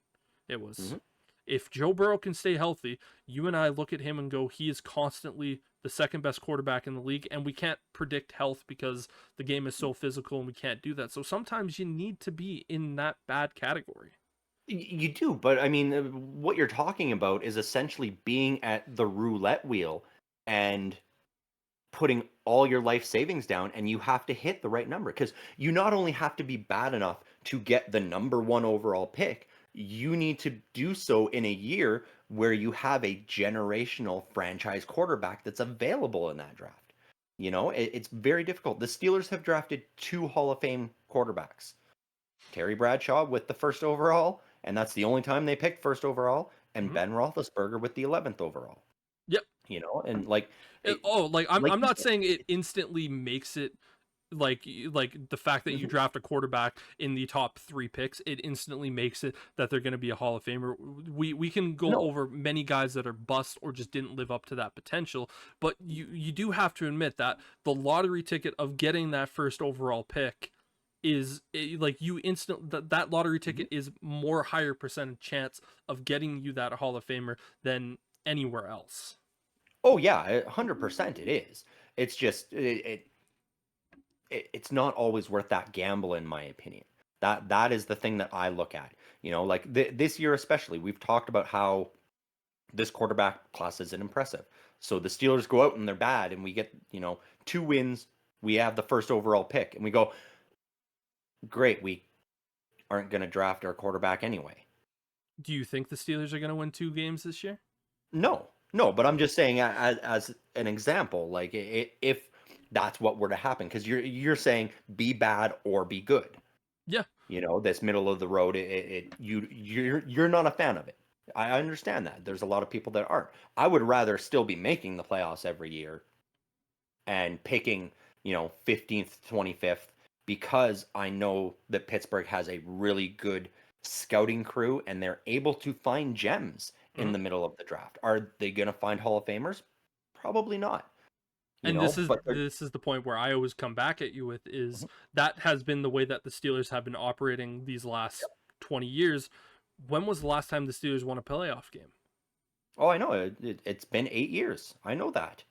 It was, Mhm. if Joe Burrow can stay healthy, you and I look at him and go, he is constantly the second best quarterback in the league, and we can't predict health because the game is so physical and we can't do that. So sometimes you need to be in that bad category. You do, but I mean, what you're talking about is essentially being at the roulette wheel and putting all your life savings down, and you have to hit the right number because you not only have to be bad enough to get the number one overall pick, you need to do so in a year where you have a generational franchise quarterback that's available in that draft. It's very difficult. The Steelers have drafted 2 Hall of Fame quarterbacks. Terry Bradshaw with the first overall, and that's the only time they picked first overall, and Mhm. Ben Roethlisberger with the 11th overall. Yep. And like like I'm you not said, saying it instantly makes it like the fact that you mhm, draft a quarterback in the top 3 picks, it instantly makes it that they're going to be a Hall of Famer. We can go no, over many guys that are bust or just didn't live up to that potential, but you do have to admit that the lottery ticket of getting that first overall pick is like you instant that lottery mhm. ticket is more higher percentage chance of getting you that Hall of Famer than anywhere else. Oh yeah, 100% it is. It's just it's not always worth that gamble in my opinion. That is the thing that I look at. Like this year especially, we've talked about how this quarterback class isn't impressive. So the Steelers go out and they're bad, and we get 2 wins. We have the first overall pick, and we go, great. We aren't going to draft our quarterback anyway. Do you think the Steelers are going to win 2 games this year? No, no, but I'm just saying as an example, like if that's what were to happen, because you're saying be bad or be good. Yeah. This middle of the road, you're not a fan of it. I understand that. There's a lot of people that aren't. I would rather still be making the playoffs every year and picking 15th, 25th, because I know that Pittsburgh has a really good scouting crew and they're able to find gems in Mhm. the middle of the draft. Are they going to find Hall of Famers? Probably not. And this is But they're this is the point where I always come back at you with is Mhm. that has been the way that the Steelers have been operating these last 20 years. When was the last time the Steelers won a playoff game? Oh, I know it's been 8 years. I know that.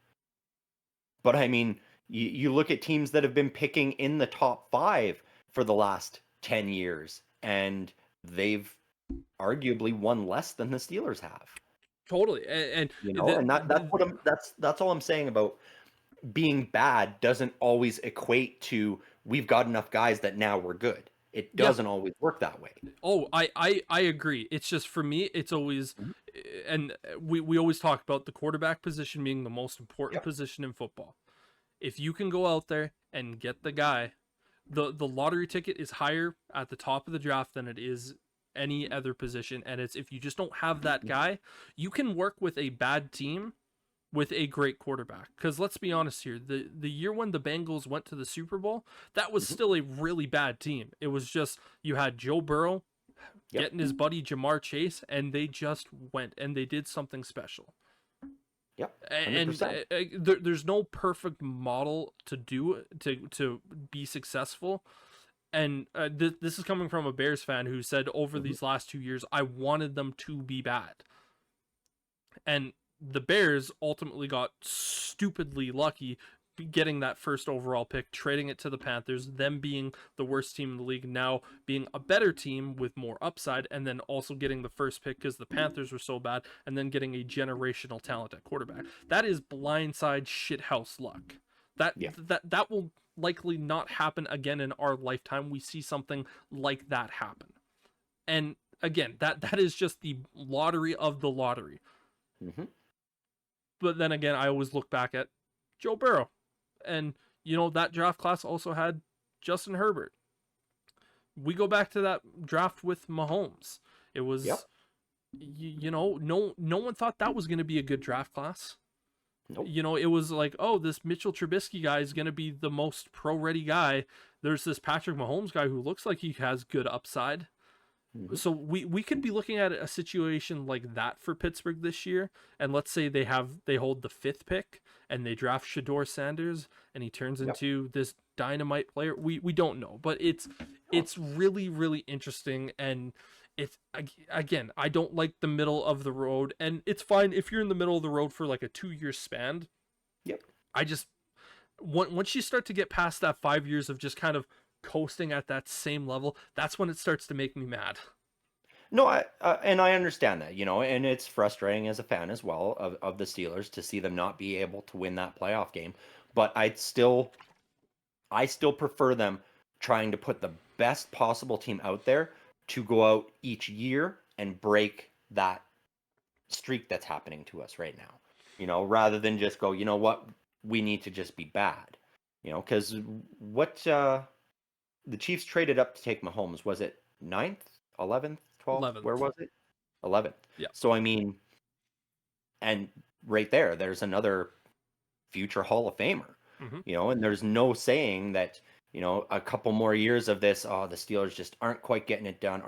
But I mean, you look at teams that have been picking in the top 5 for the last 10 years, and they've arguably won less than the Steelers have. Totally. And And that's all I'm saying about being bad doesn't always equate to we've got enough guys that now we're good. It yeah. doesn't always work that way. Oh, I agree. It's just for me, it's always, Mhm. and we always talk about the quarterback position being the most important Yep. position in football. If you can go out there and get the guy, the lottery ticket is higher at the top of the draft than it is any other position, and it's if you just don't have that guy, you can work with a bad team with a great quarterback. Because let's be honest here, the year when the Bengals went to the Super Bowl, that was Mhm. still a really bad team. It was just you had Joe Burrow Yep. getting his buddy Jamar Chase, and they just went and they did something special. Yep. And 100%. there's no perfect model to do to be successful. And this is coming from a Bears fan who said over Mhm. these last 2 years, I wanted them to be bad. And the Bears ultimately got stupidly lucky getting that first overall pick, trading it to the Panthers, them being the worst team in the league, now being a better team with more upside, and then also getting the first pick because the Panthers were so bad, and then getting a generational talent at quarterback. That is blindside shithouse luck. That Yeah. that will likely not happen again in our lifetime. We see something like that happen. And again, that is just the lottery of the lottery. Mhm. But then again, I always look back at Joe Burrow. And, that draft class also had Justin Herbert. We go back to that draft with Mahomes. It was, Yep. no one thought that was going to be a good draft class. Nope. It was like, oh, this Mitchell Trubisky guy is going to be the most pro-ready guy. There's this Patrick Mahomes guy who looks like he has good upside. Mhm. So we could be looking at a situation like that for Pittsburgh this year, and let's say they hold the 5th pick and they draft Shador Sanders and he turns Yep. into this dynamite player. We don't know, but it's really really interesting. And again, I don't like the middle of the road, and it's fine if you're in the middle of the road for like a 2-year span. Yep. I just once you start to get past that 5 years of just kind of coasting at that same level, that's when it starts to make me mad. No, and I understand that, and it's frustrating as a fan as well of the Steelers to see them not be able to win that playoff game. But I still prefer them trying to put the best possible team out there to go out each year and break that streak that's happening to us right now. Rather than just go, you know what, we need to just be bad. Because what the Chiefs traded up to take Mahomes, was it ninth, 11th, 12th? Where 11th. was it? 11th. Yeah. So I mean, and right there's another future Hall of Famer. Mhm. And there's no saying that, a couple more years of this, the Steelers just aren't quite getting it done,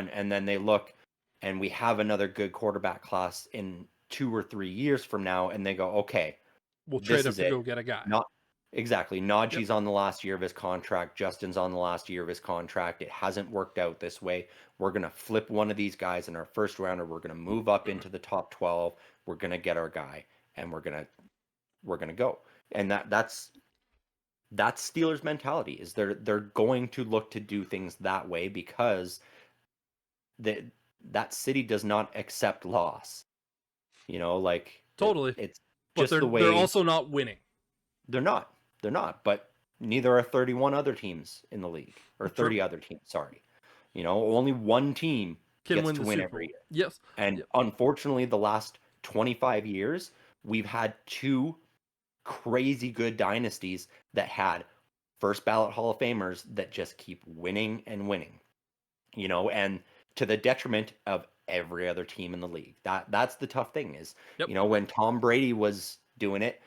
and then they look and we have another good quarterback class in 2 or 3 years from now, and they go, okay, We'll this trade up is to it. go get a guy. Not exactly. Yep. Najee's on the last year of his contract. Justin's on the last year of his contract. It hasn't worked out this way. We're gonna flip one of these guys in our first rounder. We're gonna move up into the top 12. We're gonna get our guy, and we're gonna go. And that's Steelers mentality, is they're going to look to do things that way because that that city does not accept loss. Like Totally. it's But just the they're way. also not winning. They're not. They're not. But neither are 31 other teams in the league, or True. 30 other teams. Sorry. Only one team Can gets win to the win Super every Bowl. year. Yes. And Yep. unfortunately, the last 25 years, we've had two crazy good dynasties that had first ballot Hall of Famers that just keep winning and winning. And to the detriment of every other team in the league. That's the tough thing is, Yep. when Tom Brady was doing it,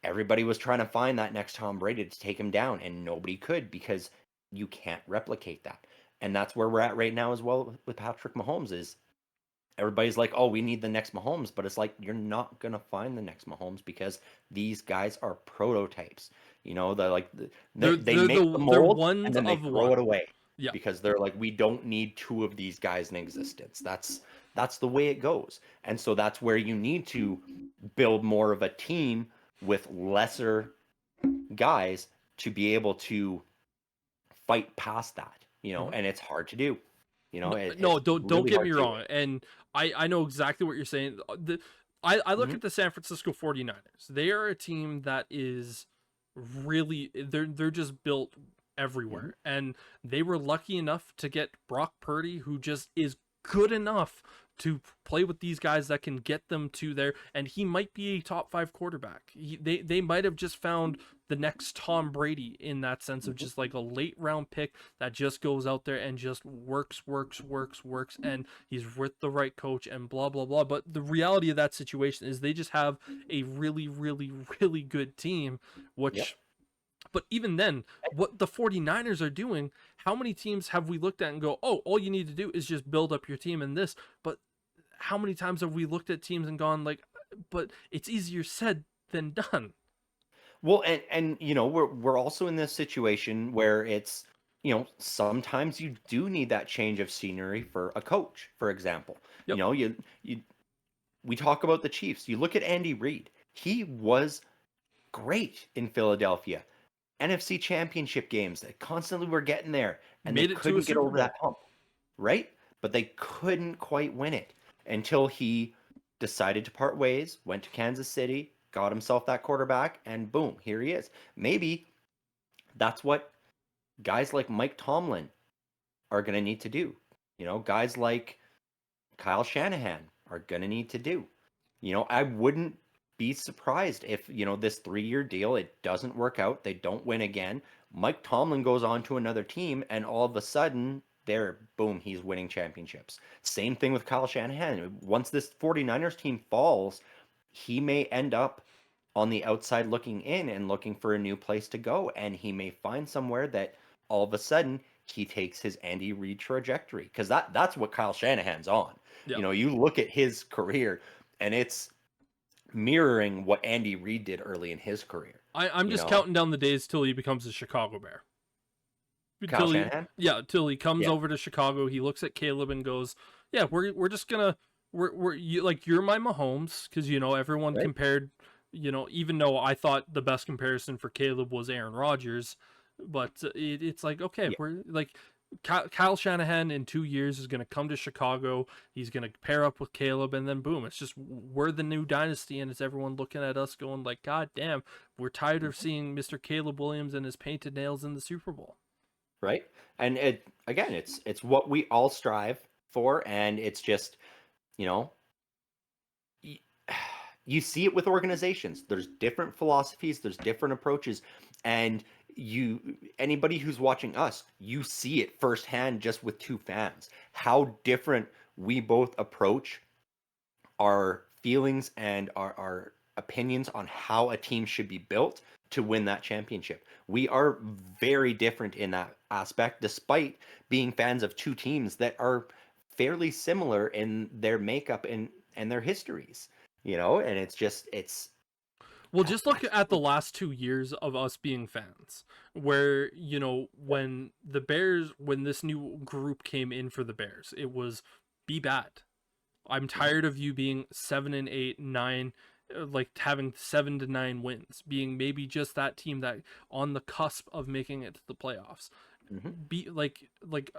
everybody was trying to find that next Tom Brady to take him down, and nobody could because you can't replicate that. And that's where we're at right now as well with Patrick Mahomes. Is everybody's like, oh, we need the next Mahomes, but it's like you're not gonna find the next Mahomes because these guys are prototypes. They're like they make the they're mold ones and then they of throw one. it away Yeah. because they're like, we don't need two of these guys in existence. That's the way it goes. And so that's where you need to build more of a team with lesser guys to be able to fight past that, Mhm. and it's hard to do. No, It's don't really get hard me to do. wrong. And I know exactly what you're saying. I look Mhm. at the San Francisco 49ers. They are a team that is really they're just built Mhm. everywhere. And they were lucky enough to get Brock Purdy, who just is good enough to play with these guys that can get them to there, and he might be a top 5 quarterback. They might have just found the next Tom Brady in that sense of Mhm. just like a late round pick that just goes out there and just works, and he's with the right coach and blah blah blah. But the reality of that situation is they just have a really really really good team, Yep. which but even then, what the 49ers are doing, how many teams have we looked at and go, oh, all you need to do is just build up your team in this? But how many times have we looked at teams and gone like, but it's easier said than done? Well, and we're also in this situation where it's, sometimes you do need that change of scenery for a coach, for example. Yep. You we talk about the Chiefs. You look at Andy Reid. He was great in Philadelphia. NFC championship games. They constantly were getting there and they Made it to a couldn't get Super over Bowl. that hump, right? But they couldn't quite win it until he decided to part ways, went to Kansas City, got himself that quarterback, and boom, here he is. Maybe that's what guys like Mike Tomlin are going to need to do. Guys like Kyle Shanahan are going to need to do. I wouldn't be surprised if, this 3-year deal, it doesn't work out. They don't win again. Mike Tomlin goes on to another team, and all of a sudden, boom, he's winning championships. Same thing with Kyle Shanahan. Once this 49ers team falls, he may end up on the outside looking in and looking for a new place to go. And he may find somewhere that all of a sudden he takes his Andy Reid trajectory, because that's what Kyle Shanahan's on. Yeah. You know, you look at his career, and it's mirroring what Andy Reid did early in his career. I'm You just know, counting down the days till he becomes a Chicago Bear. Kyle Till he, Shanahan. yeah, till he comes Yeah. over to Chicago, he looks at Caleb and goes, "Yeah, we're just gonna we're you like you're my Mahomes," because you know everyone Right. compared, you know, even though I thought the best comparison for Caleb was Aaron Rodgers, but it's like okay, Yeah. we're like Kyle Shanahan in 2 years is gonna come to Chicago. He's gonna pair up with Caleb, and then boom, it's just we're the new dynasty, and it's everyone looking at us going like, God damn, we're tired of seeing Mr. Caleb Williams and his painted nails in the Super Bowl. Right. And it again, it's what we all strive for, and it's just, you know, y- you see it with organizations. There's different philosophies, there's different approaches, and anybody who's watching us, you see it firsthand just with two fans, how different we both approach our feelings and our opinions on how a team should be built to win that championship. We are very different in that aspect, despite being fans of two teams that are fairly similar in their makeup and their histories. You know, and it's Well, just look that's at the last 2 years of us being fans, where, you know, when this new group came in for the Bears, it was be bad. I'm tired of you being 7 and 8, 9, like having 7 to 9 wins, being maybe just that team that on the cusp of making it to the playoffs. Mhm. Be like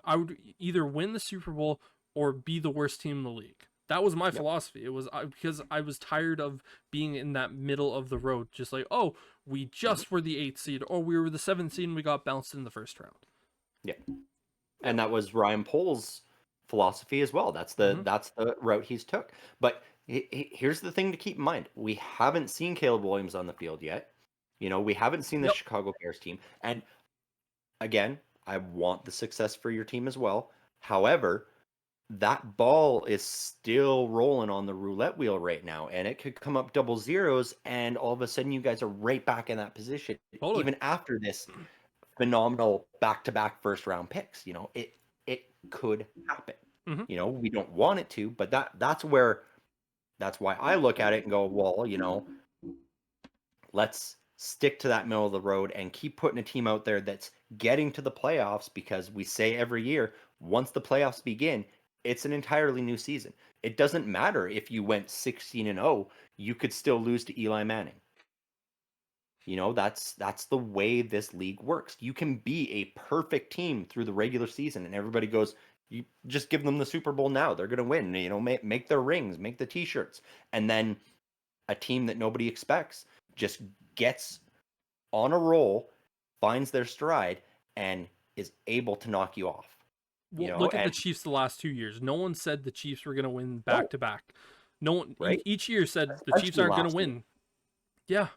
I would either win the Super Bowl or be the worst team in the league. That was my Yep. philosophy. It was because I was tired of being in that middle of the road, just like, oh, we just were the 8th seed, or we were the 7th seed and we got bounced in the first round. Yeah. And that was Ryan Pohl's philosophy as well. Mhm. That's the route he's took. But here's the thing to keep in mind: we haven't seen Caleb Williams on the field yet. You know, we haven't seen the Yep. Chicago Bears team. And again, I want the success for your team as well. However, that ball is still rolling on the roulette wheel right now, and it could come up double zeros, and all of a sudden you guys are right back in that position, Totally. even after this phenomenal back-to-back first-round picks. You know, it could happen. Mhm. You know, we don't want it to, but that's why I look at it and go, well, you know, let's stick to that middle of the road and keep putting a team out there that's getting to the playoffs, because we say every year, once the playoffs begin, it's an entirely new season. It doesn't matter if you went 16-0, you could still lose to Eli Manning. You know, that's the way this league works. You can be a perfect team through the regular season, and everybody goes, you just give them the Super Bowl now. They're going to win. You know, make their rings, make the T-shirts. And then a team that nobody expects just gets on a roll, finds their stride, and is able to knock you off. You Well, know, look at the and Chiefs the last 2 years. No one said the Chiefs were going to win no, back to back. No one right? each year said the Chiefs Especially aren't going to last year. win. Yeah,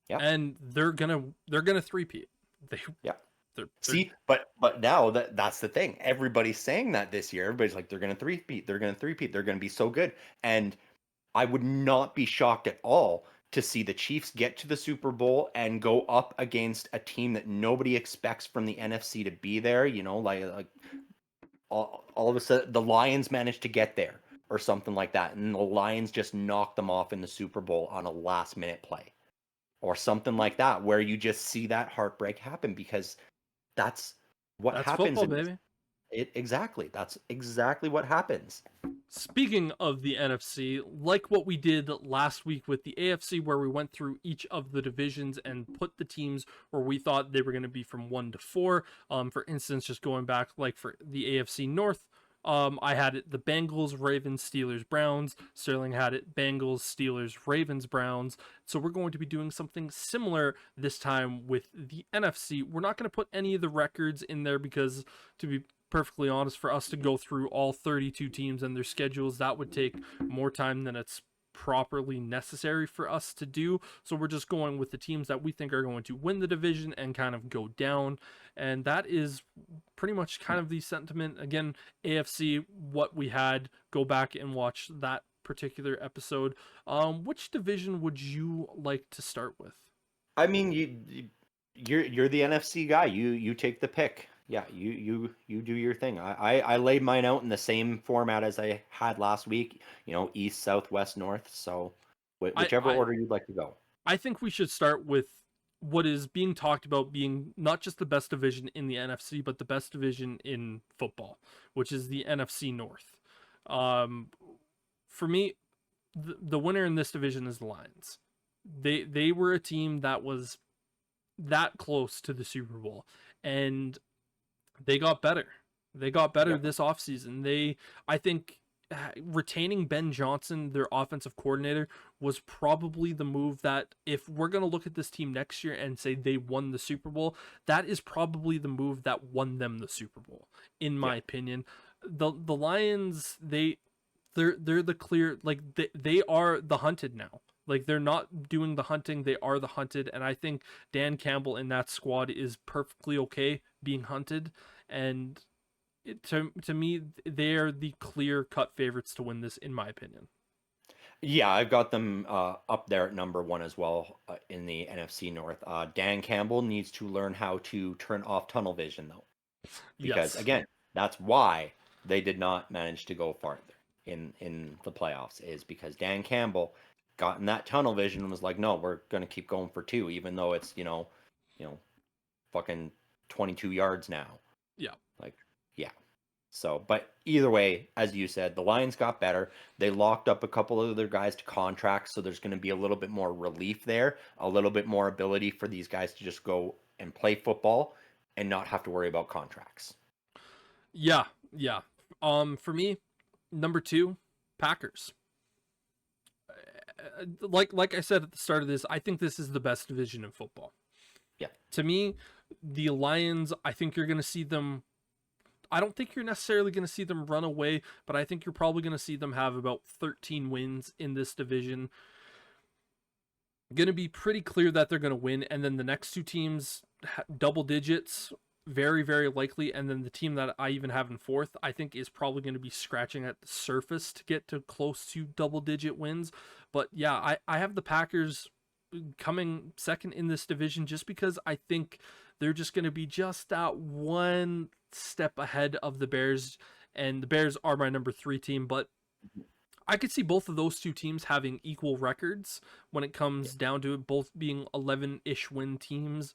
Yeah. and they're gonna three-peat. They Yeah. they're See, but now that's the thing. Everybody's saying that this year. Everybody's like, they're gonna three-peat, they're gonna three-peat, they're gonna be so good. And I would not be shocked at all to see the Chiefs get to the Super Bowl and go up against a team that nobody expects from the NFC to be there. You know, like all of a sudden the Lions managed to get there or something like that, and the Lions just knocked them off in the Super Bowl on a last minute play or something like that, where you just see that heartbreak happen, because that's what that's happens football, in this. baby. Exactly. That's exactly what happens. Speaking of the NFC, like what we did last week with the AFC, where we went through each of the divisions and put the teams where we thought they were going to be from 1 to 4. For instance, just going back, like for the AFC North, I had it the Bengals, Ravens, Steelers, Browns. Sterling had it Bengals, Steelers, Ravens, Browns. So we're going to be doing something similar this time with the NFC. We're not going to put any of the records in there because, to be perfectly honest, for us to go through all 32 teams and their schedules, that would take more time than it's properly necessary for us to do. So we're just going with the teams that we think are going to win the division and kind of go down. And that is pretty much kind of the sentiment. Again, AFC, what we had, go back and watch that particular episode. Which division would you like to start with? I mean, you're the NFC guy. You take the pick. Yeah, you do your thing. I laid mine out in the same format as I had last week. East, south, west, north. So I, whichever I order you'd like to go. I think we should start with what is being talked about being not just the best division in the NFC, but the best division in football, which is the NFC North. Um, for me, the winner in this division is the Lions. They were a team that was that close to the Super Bowl, and they got better. They got better Yeah. this offseason. I think, retaining Ben Johnson, their offensive coordinator, was probably the move that, if we're going to look at this team next year and say they won the Super Bowl, that is probably the move that won them the Super Bowl, in my Yeah. opinion. The Lions, they're the clear, like, they are the hunted now. Like, they're not doing the hunting, they are the hunted, and I think Dan Campbell in that squad is perfectly okay being hunted. And to me, they are the clear cut favorites to win this, in my opinion. Yeah, I've got them up there at number one as well in the NFC North. Dan Campbell needs to learn how to turn off tunnel vision, though, because Yes. again, that's why they did not manage to go farther in the playoffs, is because Dan Campbell got in that tunnel vision and was like, no, we're going to keep going for two, even though it's fucking 22 yards now. Yeah. Like, yeah. So, but either way, as you said, the Lions got better. They locked up a couple of their guys to contracts, so there's going to be a little bit more relief there, a little bit more ability for these guys to just go and play football and not have to worry about contracts. Yeah. Yeah. For me, number two, Packers. Like I said at the start of this, I think this is the best division in football. Yeah. To me, the Lions, I think you're going to see them. I don't think you're necessarily going to see them run away, but I think you're probably going to see them have about 13 wins in this division. Going to be pretty clear that they're going to win, and then the next two teams, double digits, very, very likely. And then the team that I even have in fourth, I think, is probably going to be scratching at the surface to get to close to double digit wins. But yeah, I have the Packers coming second in this division, just because I think they're just going to be just that one step ahead of the Bears, and the Bears are my number three team. But I could see both of those two teams having equal records when it comes down to it, both being 11-ish win teams.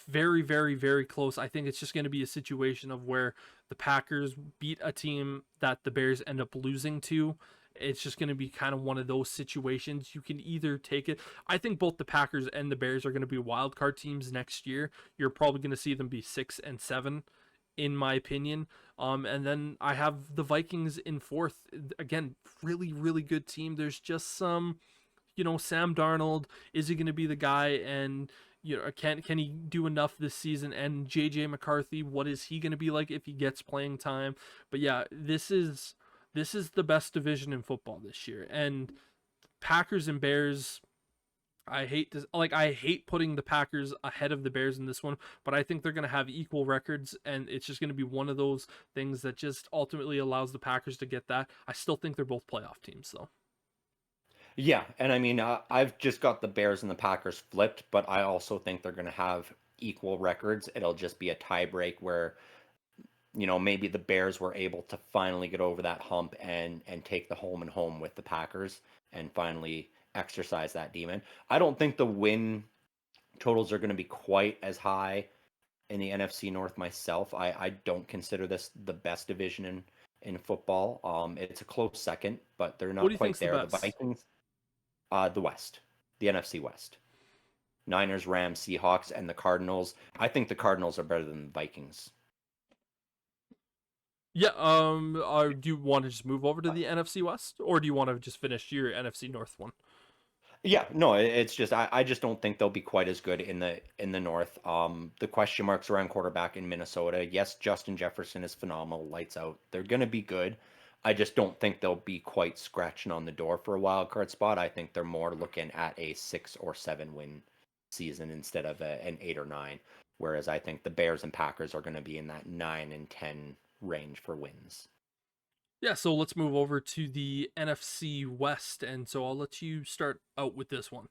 Very, very, very close. I think it's just going to be a situation of where the Packers beat a team that the Bears end up losing to. It's just going to be kind of one of those situations. You can either take it. I think both the Packers and the Bears are going to be wild card teams next year. You're probably going to see them be 6 and 7, in my opinion. And then I have the Vikings in fourth. Again, really, really good team. There's just some, Sam Darnold, is he going to be the guy? And can he do enough this season? And JJ McCarthy, what is he going to be like if he gets playing time? But yeah, this is the best division in football this year. And Packers and Bears, I hate putting the Packers ahead of the Bears in this one, but I think they're going to have equal records, and it's just going to be one of those things that just ultimately allows the Packers to get that. I still think they're both playoff teams, though. Yeah, and I mean, I've just got the Bears and the Packers flipped, but I also think they're going to have equal records. It'll just be a tie break where maybe the Bears were able to finally get over that hump and take the home and home with the Packers and finally exercise that demon. I don't think the win totals are going to be quite as high in the NFC North myself. I don't consider this the best division in football. It's a close second, but they're What not do you quite think's the there. The best? Vikings, the West, the NFC West. Niners, Rams, Seahawks, and the Cardinals. I think the Cardinals are better than the Vikings. Yeah. Do you want to just move over to the NFC West, or do you want to just finish your NFC North one? Yeah, no, it's just I just don't think they'll be quite as good in the North. The question marks around quarterback in Minnesota. Yes, Justin Jefferson is phenomenal, lights out. They're gonna be good. I just don't think they'll be quite scratching on the door for a wild card spot. I think they're more looking at a 6 or 7 win season instead of an 8 or 9. Whereas I think the Bears and Packers are going to be in that 9 and 10 range for wins. Yeah, so let's move over to the NFC West, and so I'll let you start out with this one.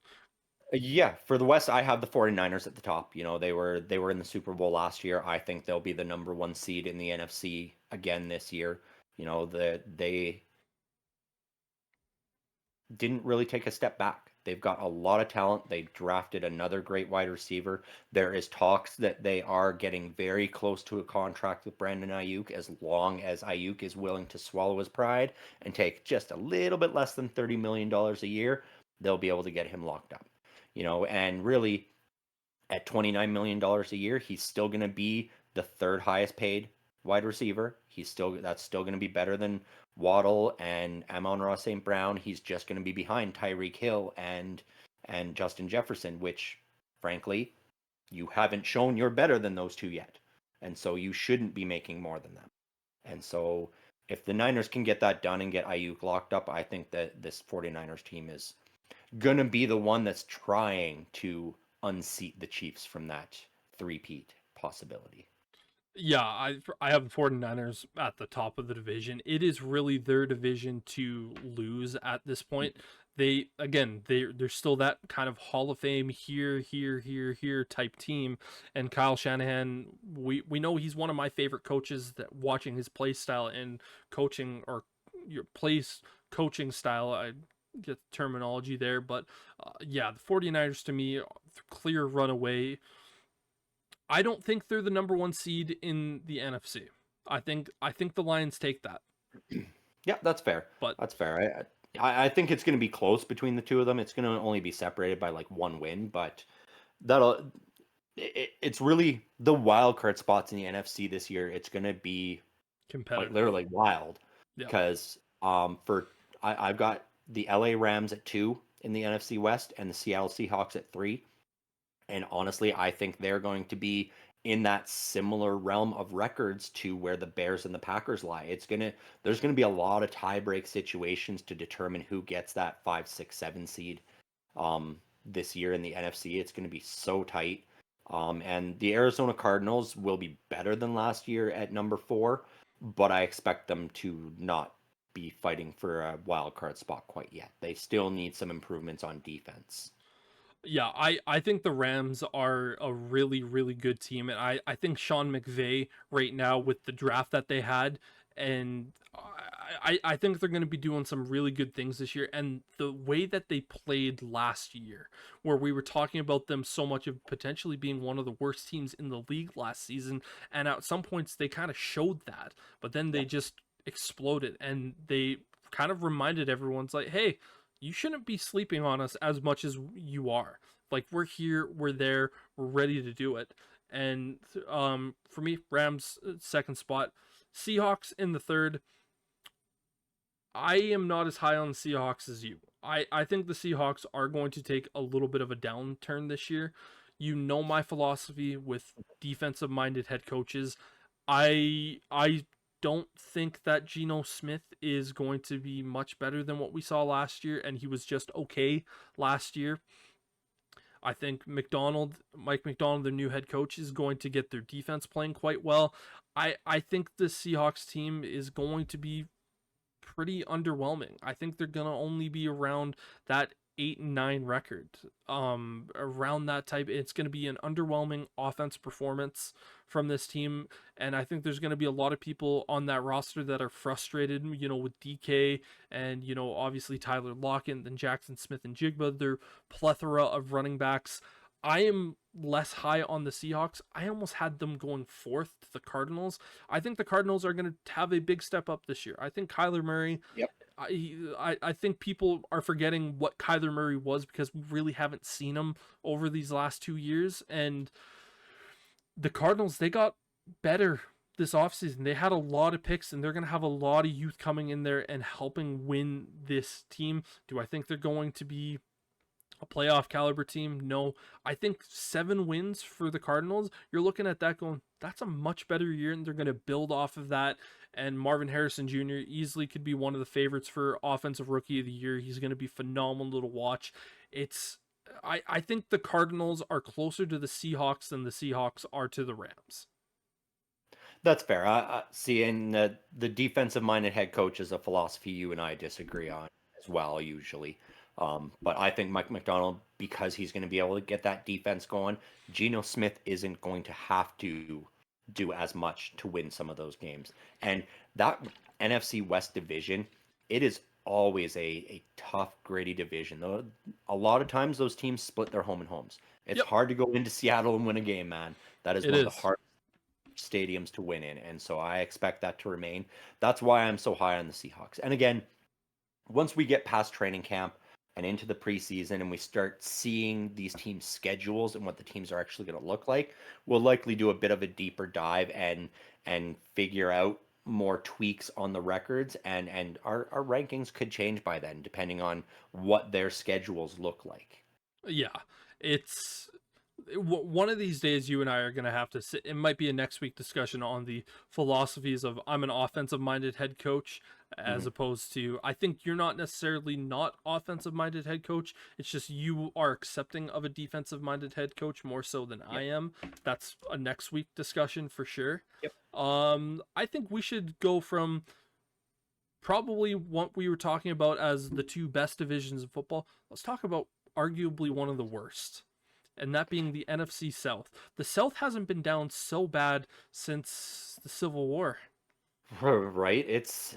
Yeah, for the West, I have the 49ers at the top. You know, they were in the Super Bowl last year. I think they'll be the number one seed in the NFC again this year. You know, they didn't really take a step back. They've got a lot of talent. They drafted another great wide receiver. There is talks that they are getting very close to a contract with Brandon Ayuk as long as Ayuk is willing to swallow his pride and take just a little bit less than $30 million a year, they'll be able to get him locked up. You know, and really at $29 million a year, he's still going to be the third highest paid wide receiver. That's still going to be better than Waddle and Amon-Ra St. Brown. He's just going to be behind Tyreek Hill and Justin Jefferson, which frankly, you haven't shown you're better than those two yet. And so you shouldn't be making more than them. And so if the Niners can get that done and get Ayuk locked up, I think that this 49ers team is going to be the one that's trying to unseat the Chiefs from that three-peat possibility. Yeah, I have the 49ers at the top of the division. It is really their division to lose at this point. They're still that kind of Hall of Fame here type team. And Kyle Shanahan, we know he's one of my favorite coaches. That watching his play style and coaching or your place coaching style, I get the terminology there, but yeah, the 49ers to me, clear runaway. I don't think they're the number one seed in the NFC. I think the Lions take that. Yeah, that's fair. But That's fair. I think it's going to be close between the two of them. It's going to only be separated by like one win, but it's really the wild card spots in the NFC this year. It's going to be like competitive. literally wild Yeah. because I've got the LA Rams at 2 in the NFC West and the Seattle Seahawks at 3. And honestly, I think they're going to be in that similar realm of records to where the Bears and the Packers lie. There's gonna be a lot of tiebreak situations to determine who gets that 5, 6, 7 seed this year in the NFC. It's gonna be so tight. And the Arizona Cardinals will be better than last year at number 4, but I expect them to not be fighting for a wild card spot quite yet. They still need some improvements on defense. Yeah, I think the Rams are a really, really good team. And I think Sean McVay right now with the draft that they had, and I think they're going to be doing some really good things this year. And the way that they played last year, where we were talking about them so much of potentially being one of the worst teams in the league last season, and at some points they kind of showed that, but then they Yeah. just exploded and they kind of reminded everyone's like, hey, you shouldn't be sleeping on us as much as you are. Like we're here, we're there, we're ready to do it. And for me, Rams second spot, Seahawks in the third. I am not as high on the Seahawks as you. I think the Seahawks are going to take a little bit of a downturn this year. You know my philosophy with defensive minded head coaches. I don't think that Geno Smith is going to be much better than what we saw last year, and he was just okay last year. I think Mike McDonald, their new head coach, is going to get their defense playing quite well. I think the Seahawks team is going to be pretty underwhelming. I think they're gonna only be around that 8 and 9 record. Around that type, it's gonna be an underwhelming offense performance from this team, and I think there's gonna be a lot of people on that roster that are frustrated. With DK and obviously Tyler Lockett, then Jackson Smith and Jigba. Their plethora of running backs. I am less high on the Seahawks. I almost had them going fourth to the Cardinals. I think the Cardinals are going to have a big step up this year. I think Kyler Murray. Yep. I think people are forgetting what Kyler Murray was because we really haven't seen him over these last 2 years. And the Cardinals, they got better this offseason. They had a lot of picks, and they're going to have a lot of youth coming in there and helping win this team. Do I think they're going to be a playoff caliber team? No. I think 7 wins for the Cardinals, you're looking at that going, that's a much better year, and they're going to build off of that. And Marvin Harrison Jr. easily could be one of the favorites for offensive rookie of the year. He's going to be phenomenal to watch. I think the Cardinals are closer to the Seahawks than the Seahawks are to the Rams. That's fair. I see, and the defensive-minded head coach is a philosophy you and I disagree on as well, usually. But I think Mike McDonald, because he's going to be able to get that defense going, Geno Smith isn't going to have to do as much to win some of those games. And that NFC West division, it is always a tough, gritty division. Though a lot of times those teams split their home and homes. It's Yep, hard to go into Seattle and win a game, man. That is it one of the is. hardest stadiums to win in, and so I expect that to remain. That's why I'm so high on the Seahawks. And again, once we get past training camp and into the preseason and we start seeing these teams' schedules and what the teams are actually going to look like, we'll likely do a bit of a deeper dive and figure out more tweaks on the records, and our rankings could change by then depending on what their schedules look like. Yeah, it's one of these days you and I are going to have to sit. It might be a next week discussion on the philosophies of I'm an offensive minded head coach as Mhm. opposed to I think you're not necessarily not offensive minded head coach. It's just you are accepting of a defensive minded head coach more so than I Yep. am. That's a next week discussion for sure. Yep. I think we should go from probably what we were talking about as the two best divisions in football. Let's talk about arguably one of the worst, and that being the NFC South. The South hasn't been down so bad since the Civil War. Right? It's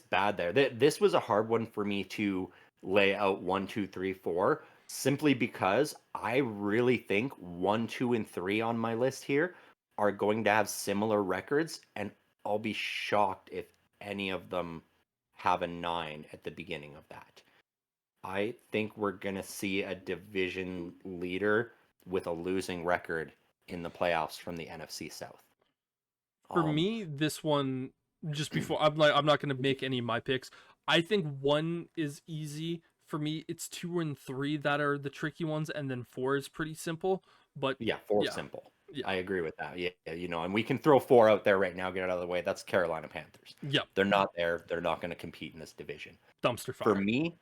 bad there. This was a hard one for me to lay out one, two, three, four, simply because I really think one, two, and three on my list here are going to have similar records, and I'll be shocked if any of them have a nine at the beginning of that. I think we're going to see a division leader with a losing record in the playoffs from the NFC South. For Um, me, this one just before I'm not going to make any of my picks. I think one is easy. For me, it's two and three that are the tricky ones, and then four is pretty simple. But Yeah, four yeah, simple. yeah, I agree with that. Yeah, and we can throw four out there right now, get it out of the way. That's Carolina Panthers. yep, They're not there. They're not going to compete in this division. dumpster For fire. me,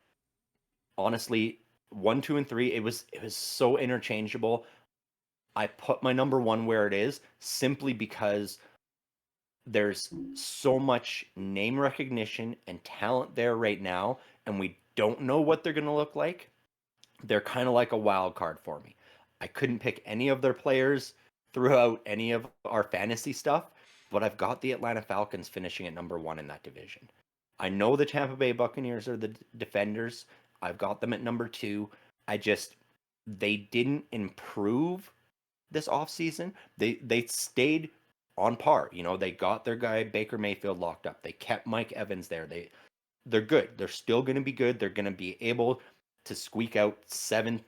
honestly, one, two, and three, it was so interchangeable. I put my number one where it is simply because there's so much name recognition and talent there right now, and we don't know what they're going to look like. They're kind of like a wild card for me. I couldn't pick any of their players throughout any of our fantasy stuff, but I've got the Atlanta Falcons finishing at number one in that division. I know the Tampa Bay Buccaneers are the defenders. I've got them at number two. I just, they didn't improve this offseason. They stayed on par. They got their guy Baker Mayfield locked up. They kept Mike Evans there. They're good. They're still going to be good. They're going to be able to squeak out 7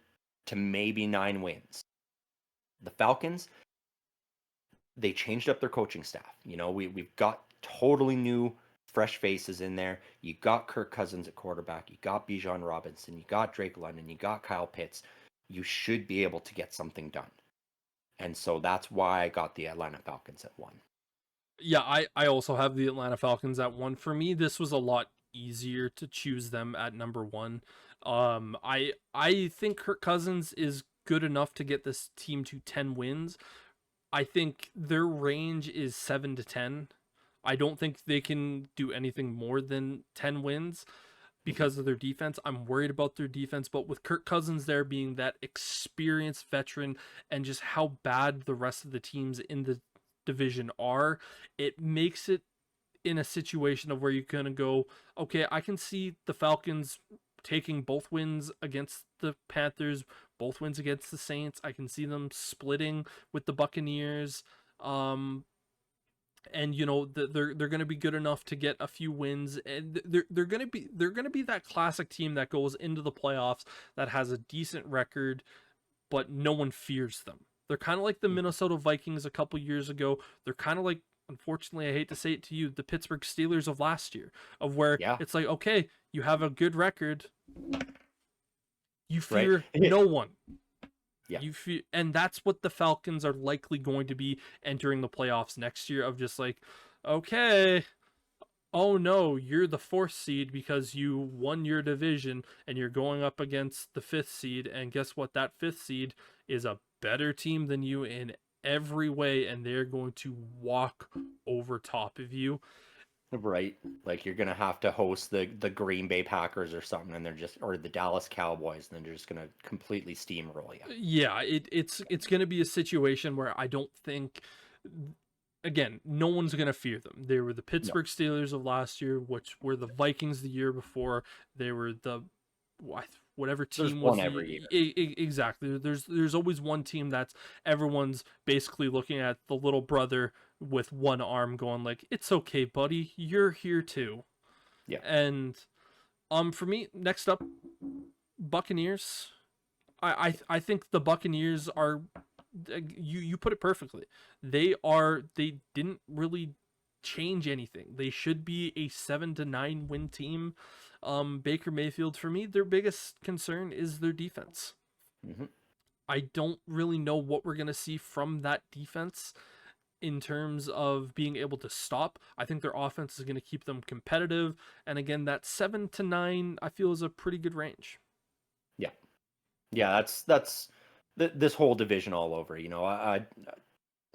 to maybe 9 wins. The Falcons, they changed up their coaching staff. We've got totally new, fresh faces in there. You got Kirk Cousins at quarterback. You got Bijan Robinson. You got Drake London. You got Kyle Pitts. You should be able to get something done. And so that's why I got the Atlanta Falcons at one. Yeah, I also have the Atlanta Falcons at one. For me, this was a lot easier to choose them at number one. I think Kirk Cousins is good enough to get this team to 10 wins. I think their range is 7 to 10. I don't think they can do anything more than 10 wins because of their defense. I'm worried about their defense, but with Kirk Cousins there being that experienced veteran and just how bad the rest of the teams in the division are, it makes it in a situation of where you're going to go, okay, I can see the Falcons taking both wins against the Panthers, both wins against the Saints. I can see them splitting with the Buccaneers. And they're going to be good enough to get a few wins, and they're going to be that classic team that goes into the playoffs that has a decent record, but no one fears them. They're kind of like the Minnesota Vikings a couple years ago. They're kind of like, unfortunately, I hate to say it to you, the Pittsburgh Steelers of last year, of where Yeah, it's like, okay, you have a good record, you right. fear no one. Yeah. You fear, and that's what the Falcons are likely going to be entering the playoffs next year. Of just like, okay, oh no, you're the fourth seed because you won your division and you're going up against the fifth seed. And guess what? That fifth seed is a better team than you in every way, and they're going to walk over top of you. Right. Like you're gonna have to host the Green Bay Packers or something, and they're just or the Dallas Cowboys, and they're just gonna completely steamroll you. Yeah, it's going to be a situation where I don't think, again, no one's going to fear them. They were the No. Pittsburgh Steelers of last year, which were the Vikings the year before. They were the whatever There's team one was every year. exactly. There's always one team that's everyone's basically looking at the little brother with one arm going like, "It's okay, buddy. You're here too." Yeah. And for me, next up, Buccaneers. I think the Buccaneers are, you put it perfectly. They didn't really change anything. They should be a 7 to 9 win team. Baker Mayfield, for me, their biggest concern is their defense. Hmm. I don't really know what we're gonna see from that defense in terms of being able to stop. I think their offense is going to keep them competitive. And again, that 7 to 9, I feel, is a pretty good range. Yeah. Yeah, that's this whole division all over. I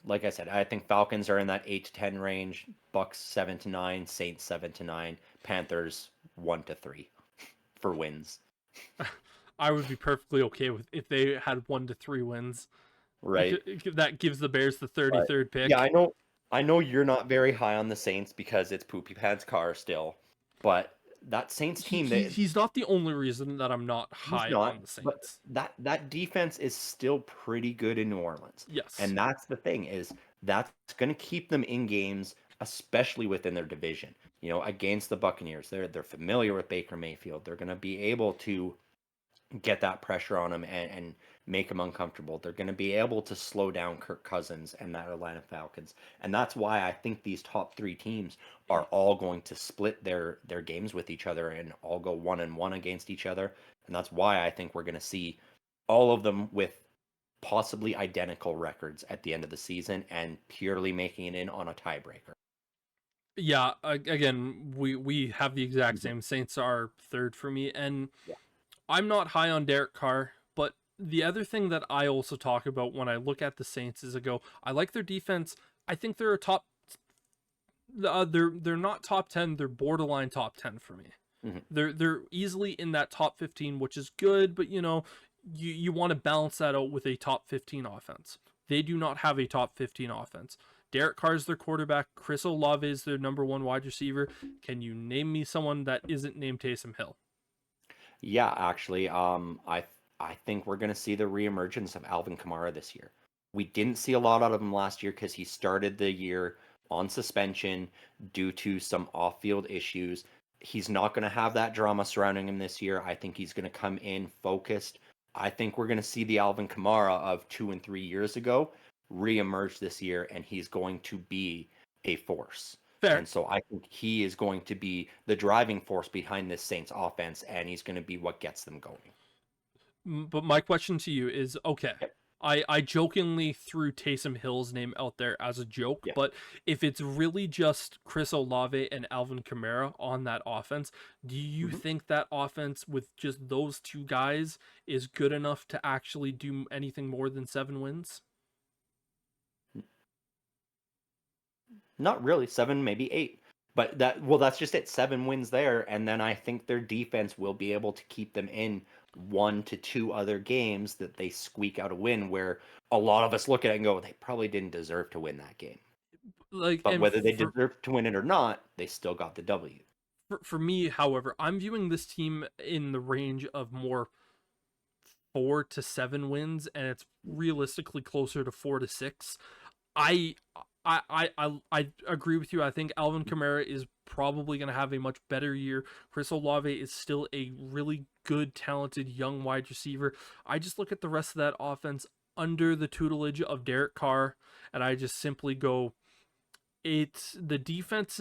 like I said, I think Falcons are in that 8 to 10 range, Bucks 7 to 9, Saints 7 to 9, Panthers 1 to 3 for wins. I would be perfectly okay with if they had 1 to 3 wins. Right. That gives the Bears the 33rd pick. Yeah, I know you're not very high on the Saints because it's Poopy Pants Carr still, but that Saints team, He's not the only reason that I'm not high on the but Saints. that defense is still pretty good in New Orleans. Yes. And that's the thing is that's going to keep them in games, especially within their division. Against the Buccaneers, they're familiar with Baker Mayfield. They're going to be able to get that pressure on him and make him uncomfortable. They're going to be able to slow down Kirk Cousins and that Atlanta Falcons. And that's why I think these top 3 teams are all going to split their games with each other and all go 1-1 against each other. And that's why I think we're going to see all of them with possibly identical records at the end of the season and purely making it in on a tiebreaker. Yeah, again, we have the exact same. Saints are third for me, and Yeah. I'm not high on Derek Carr, but the other thing that I also talk about when I look at the Saints is I like their defense. I think they're a top. They're not top 10. They're borderline top 10 for me. Mm-hmm. They're easily in that top 15, which is good, but you want to balance that out with a top 15 offense. They do not have a top 15 offense. Derek Carr is their quarterback. Chris Olave is their number 1 wide receiver. Can you name me someone that isn't named Taysom Hill? Yeah, actually, I think we're going to see the reemergence of Alvin Kamara this year. We didn't see a lot out of him last year because he started the year on suspension due to some off-field issues. He's not going to have that drama surrounding him this year. I think he's going to come in focused. I think we're going to see the Alvin Kamara of 2 and 3 years ago reemerge this year, and he's going to be a force. Fair. And so I think he is going to be the driving force behind this Saints offense, and he's going to be what gets them going. But my question to you is, okay, Yep. I jokingly threw Taysom Hill's name out there as a joke, Yeah. but if it's really just Chris Olave and Alvin Kamara on that offense, do you think that offense with just those 2 guys is good enough to actually do anything more than 7 wins? Not really, 7, maybe 8. But that's just it. 7 wins there, and then I think their defense will be able to keep them in 1 to 2 other games that they squeak out a win where a lot of us look at it and go, they probably didn't deserve to win that game. But whether they deserve to win it or not, they still got the W. For me, however, I'm viewing this team in the range of more 4 to 7 wins, and it's realistically closer to 4 to 6. I agree with you. I think Alvin Kamara is probably going to have a much better year. Chris Olave is still a really good, talented young wide receiver. I just look at the rest of that offense under the tutelage of Derek Carr, and I just simply go, the defense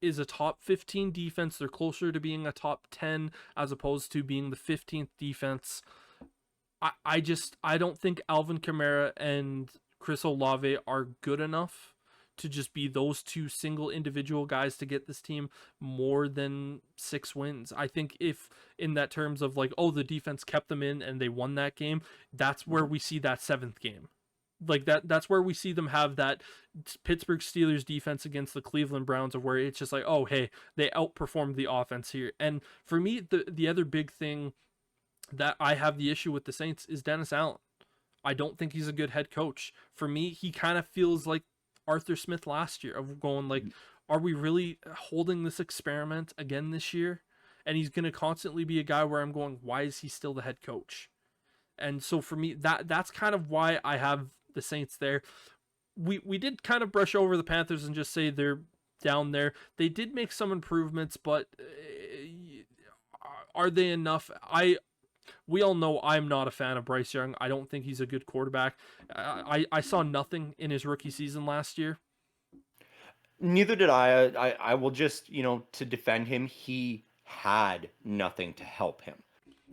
is a top 15 defense. They're closer to being a top 10 as opposed to being the 15th defense. I don't think Alvin Kamara and Chris Olave are good enough to just be those 2 single individual guys to get this team more than 6 wins. I think if in that terms of the defense kept them in and they won that game, that's where we see that 7th game. Like that's where we see them have that Pittsburgh Steelers defense against the Cleveland Browns, of where it's just like, oh hey, they outperformed the offense here. And for me, the other big thing that I have the issue with the Saints is Dennis Allen. I don't think he's a good head coach. For me, he kind of feels like Arthur Smith last year, of going like, are we really holding this experiment again this year? And he's going to constantly be a guy where I'm going, why is he still the head coach? And so for me, that's kind of why I have the Saints there. We did kind of brush over the Panthers and just say they're down there. They did make some improvements, but are they enough? We all know I'm not a fan of Bryce Young. I don't think he's a good quarterback. I saw nothing in his rookie season last year. Neither did I. I will just, to defend him, he had nothing to help him.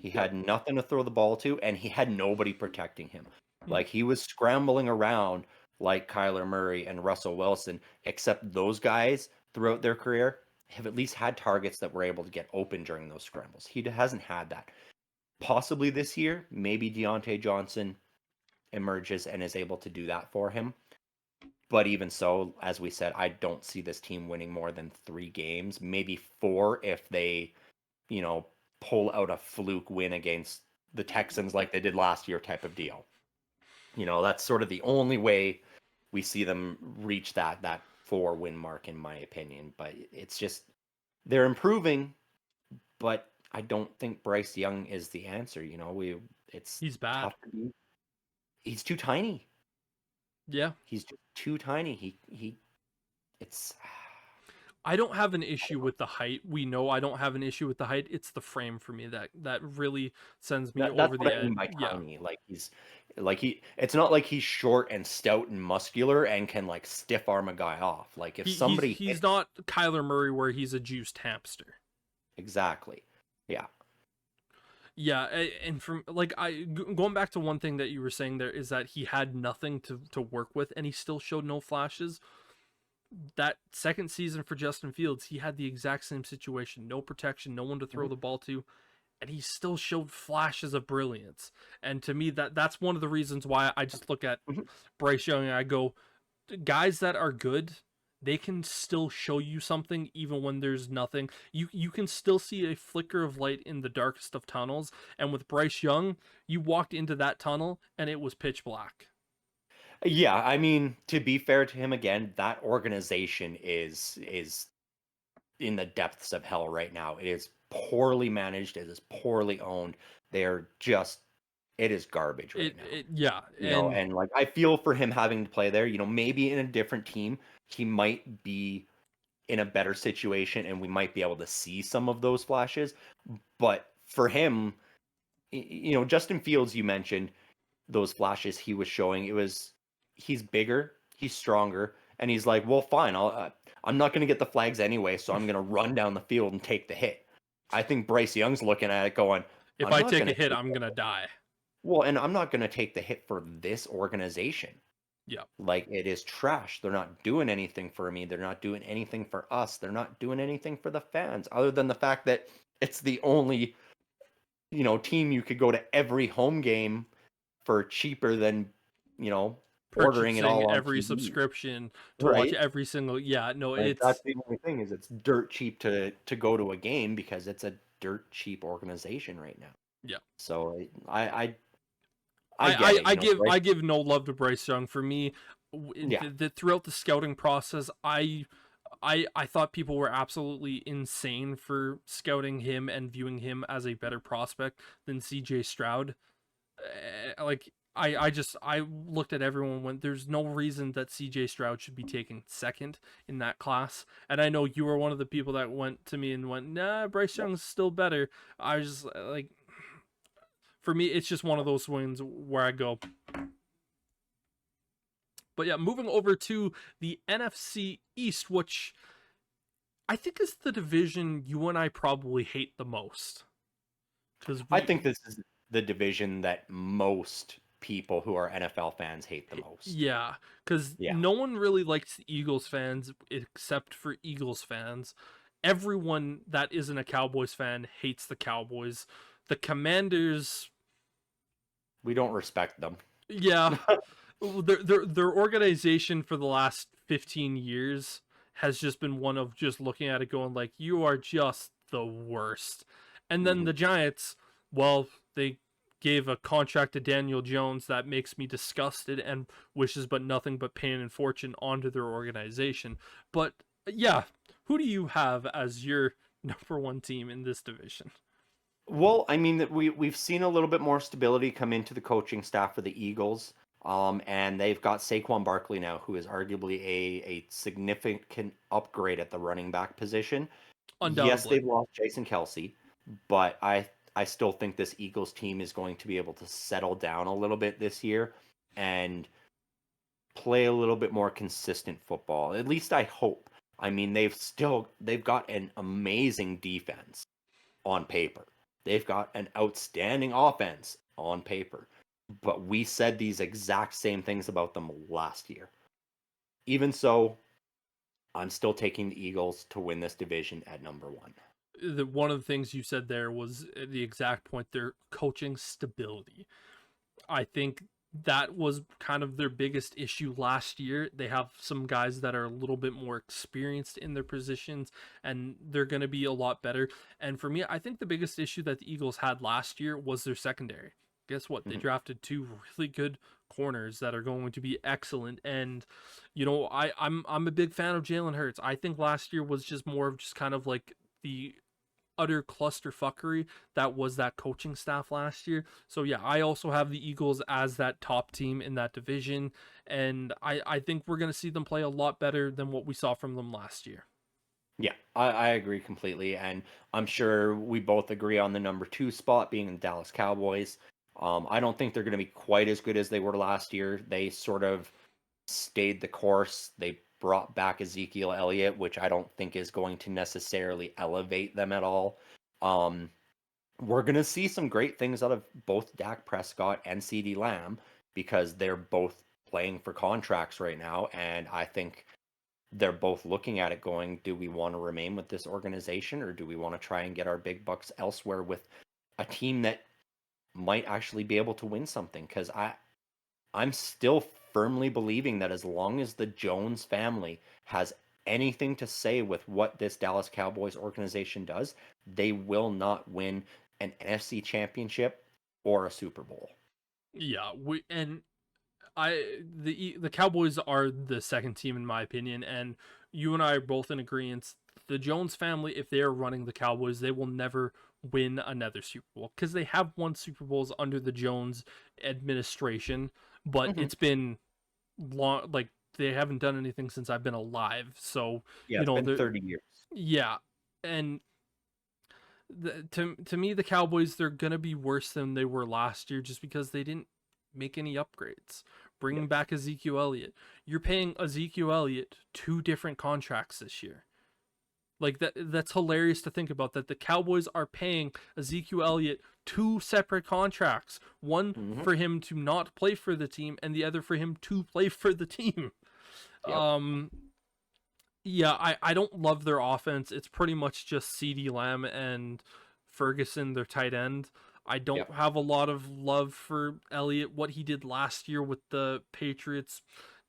He had nothing to throw the ball to, and he had nobody protecting him. Like, he was scrambling around like Kyler Murray and Russell Wilson, except those guys throughout their career have at least had targets that were able to get open during those scrambles. He hasn't had that. Possibly this year, maybe Deontay Johnson emerges and is able to do that for him. But even so, as we said, I don't see this team winning more than 3 games, maybe 4 if they, pull out a fluke win against the Texans like they did last year type of deal. That's sort of the only way we see them reach that 4-win mark, in my opinion. But it's just, they're improving, but I don't think Bryce Young is the answer. He's bad. He's too tiny. Yeah. He's just too tiny. It's. I don't have an issue with the height. We know I don't have an issue with the height. It's the frame for me that really sends me over the edge. By tiny. It's not like he's short and stout and muscular and can like stiff arm a guy off. Like if somebody he's not Kyler Murray where he's a juiced hamster. Exactly. Yeah. Yeah, and from going back to one thing that you were saying there is that he had nothing to work with, and he still showed no flashes. That second season for Justin Fields, he had the exact same situation: no protection, no one to throw the ball to, and he still showed flashes of brilliance. And to me, that's one of the reasons why I just look at Bryce Young and I go, guys that are good, they can still show you something even when there's nothing. You can still see a flicker of light in the darkest of tunnels. And with Bryce Young, you walked into that tunnel and it was pitch black. Yeah, I mean, to be fair to him again, that organization is in the depths of hell right now. It is poorly managed. It is poorly owned. It is garbage right now. And like I feel for him having to play there. Maybe in a different team, he might be in a better situation, and we might be able to see some of those flashes. But for him, Justin Fields, you mentioned those flashes he was showing. He's bigger, he's stronger, and he's like, well, fine, I'm not going to get the flags anyway, so I'm going to run down the field and take the hit. I think Bryce Young's looking at it going, if I take a hit, I'm going to die. Well, and I'm not going to take the hit for this organization. Yeah. Like, it is trash. They're not doing anything for me. They're not doing anything for us. They're not doing anything for the fans, other than the fact that it's the only, team you could go to every home game for cheaper than, ordering it all on every TV. Subscription to watch every single. Yeah, no, that's the only thing is it's dirt cheap to go to a game because it's a dirt cheap organization right now. Yeah. So I give no love to Bryce Young. For me, throughout the scouting process, I thought people were absolutely insane for scouting him and viewing him as a better prospect than CJ Stroud. I looked at everyone and went, there's no reason that CJ Stroud should be taken second in that class. And I know you were one of the people that went to me and went, nah, Bryce Young's still better. I was just like, for me, it's just one of those wins where I go. But yeah, moving over to the NFC East, which I think is the division you and I probably hate the most. I think this is the division that most people who are NFL fans hate the most. Yeah, because no one really likes the Eagles fans except for Eagles fans. Everyone that isn't a Cowboys fan hates the Cowboys. The Commanders, we don't respect them. Yeah. Their organization for the last 15 years has just been one of just looking at it going like, you are just the worst. And then the Giants, well, they gave a contract to Daniel Jones that makes me disgusted and wishes but nothing but pain and fortune onto their organization. But yeah, who do you have as your number one team in this division? Well, I mean that we've seen a little bit more stability come into the coaching staff for the Eagles. And they've got Saquon Barkley now, who is arguably a significant upgrade at the running back position. Yes, Undoubtedly. they've lost Jason Kelsey, but I still think this Eagles team is going to be able to settle down a little bit this year and play a little bit more consistent football. At least I hope. I mean, they've got an amazing defense on paper. They've got an outstanding offense on paper. But we said these exact same things about them last year. Even so, I'm still taking the Eagles to win this division at number one. One of the things you said there was the exact point, their coaching stability. I think that was kind of their biggest issue last year. They have some guys that are a little bit more experienced in their positions, and they're going to be a lot better. And for me, I think the biggest issue that the Eagles had last year was their secondary. Guess what? They drafted two really good corners that are going to be excellent. And I'm a big fan of Jalen Hurts. I think last year was just more of just kind of like the utter clusterfuckery that was that coaching staff last year. So yeah, I also have the Eagles as that top team in that division, and I think we're going to see them play a lot better than what we saw from them last year. Yeah, I agree completely, and I'm sure we both agree on the number 2 spot being the Dallas Cowboys. I don't think they're going to be quite as good as they were last year. They sort of stayed the course. They brought back Ezekiel Elliott, which I don't think is going to necessarily elevate them at all. We're going to see some great things out of both Dak Prescott and CeeDee Lamb because they're both playing for contracts right now. And I think they're both looking at it going, do we want to remain with this organization or do we want to try and get our big bucks elsewhere with a team that might actually be able to win something? Because I'm still firmly believing that as long as the Jones family has anything to say with what this Dallas Cowboys organization does, they will not win an NFC championship or a Super Bowl. Yeah, the Cowboys are the second team in my opinion, and you and I are both in agreement. The Jones family, if they are running the Cowboys, they will never win another Super Bowl because they have won Super Bowls under the Jones administration, but it's been long. Like they haven't done anything since I've been alive. So Yeah, it's been 30 years. Yeah, and to me, the Cowboys, they're gonna be worse than they were last year just because they didn't make any upgrades. Bringing back Ezekiel Elliott, you're paying Ezekiel Elliott 2 different contracts this year. Like that's hilarious to think about, that the Cowboys are paying Ezekiel Elliott 2 separate contracts. One for him to not play for the team and the other for him to play for the team. Yep. Yeah, I don't love their offense. It's pretty much just CeeDee Lamb and Ferguson, their tight end. I don't have a lot of love for Elliott. What he did last year with the Patriots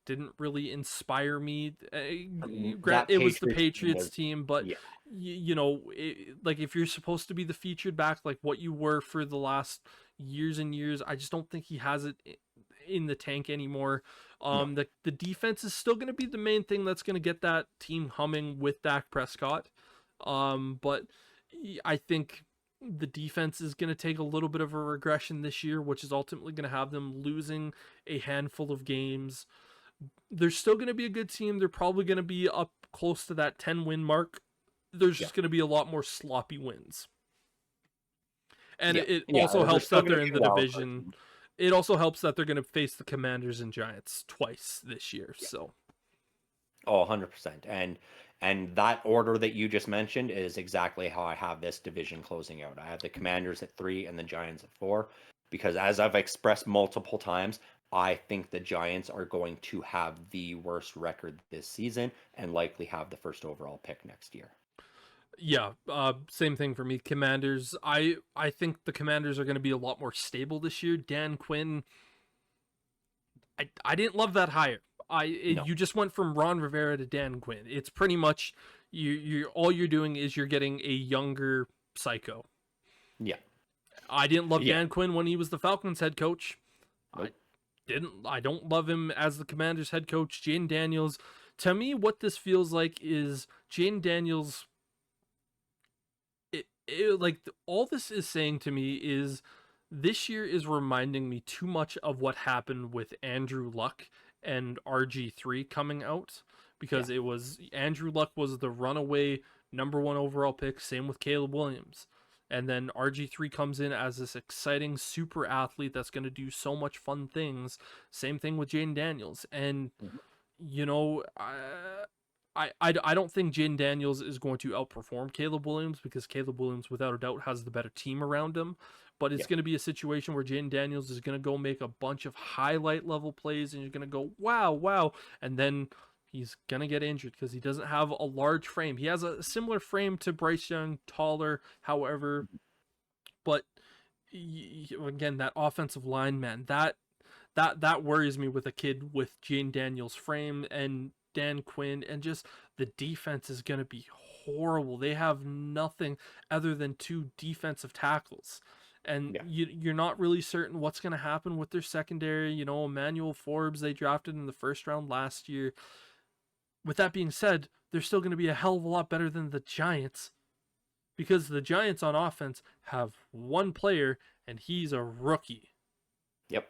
didn't really inspire me. It was the Patriots team, but like if you're supposed to be the featured back, like what you were for the last years and years, I just don't think he has it in the tank anymore. The defense is still going to be the main thing that's going to get that team humming with Dak Prescott. But I think the defense is going to take a little bit of a regression this year, which is ultimately going to have them losing a handful of games. They're still going to be a good team. They're probably going to be up close to that 10-win mark. There's just going to be a lot more sloppy wins. And it also helps that they're in the division. It also helps that they're going to face the Commanders and Giants twice this year. So, 100%. And that order that you just mentioned is exactly how I have this division closing out. I have the Commanders at 3 and the Giants at 4, because as I've expressed multiple times, I think the Giants are going to have the worst record this season and likely have the first overall pick next year. Yeah, same thing for me. Commanders, I think the Commanders are going to be a lot more stable this year. Dan Quinn, I didn't love that hire. No. You just went from Ron Rivera to Dan Quinn. It's pretty much you all you're doing is you're getting a younger psycho. Yeah. I didn't love Yeah. Dan Quinn when he was the Falcons head coach. Nope. I don't love him as the Commanders head coach. Jaden Daniels, to me, what this feels like is Jaden Daniels. Like all this is saying to me is this year is reminding me too much of what happened with Andrew Luck and RG3 coming out, because Yeah. it was Andrew Luck was the runaway #1 overall pick, same with Caleb Williams. And then RG3 comes in as this exciting super athlete that's going to do so much fun things. Same thing with Jaden Daniels. And, Mhm. you know, I don't think Jaden Daniels is going to outperform Caleb Williams, because Caleb Williams, without a doubt, has the better team around him. But it's Yeah. going to be a situation where Jaden Daniels is going to go make a bunch of highlight level plays, and you're going to go, wow, wow. And then he's going to get injured because he doesn't have a large frame. He has a similar frame to Bryce Young, taller, however. But again, that offensive line, man, that worries me with a kid with Jaden Daniels' frame and Dan Quinn, and just the defense is going to be horrible. They have nothing other than 2 defensive tackles. And Yeah. you're not really certain what's going to happen with their secondary. You know, Emmanuel Forbes, they drafted in the first round last year. With that being said, they're still going to be a hell of a lot better than the Giants, because the Giants on offense have one player, and he's a rookie. Yep.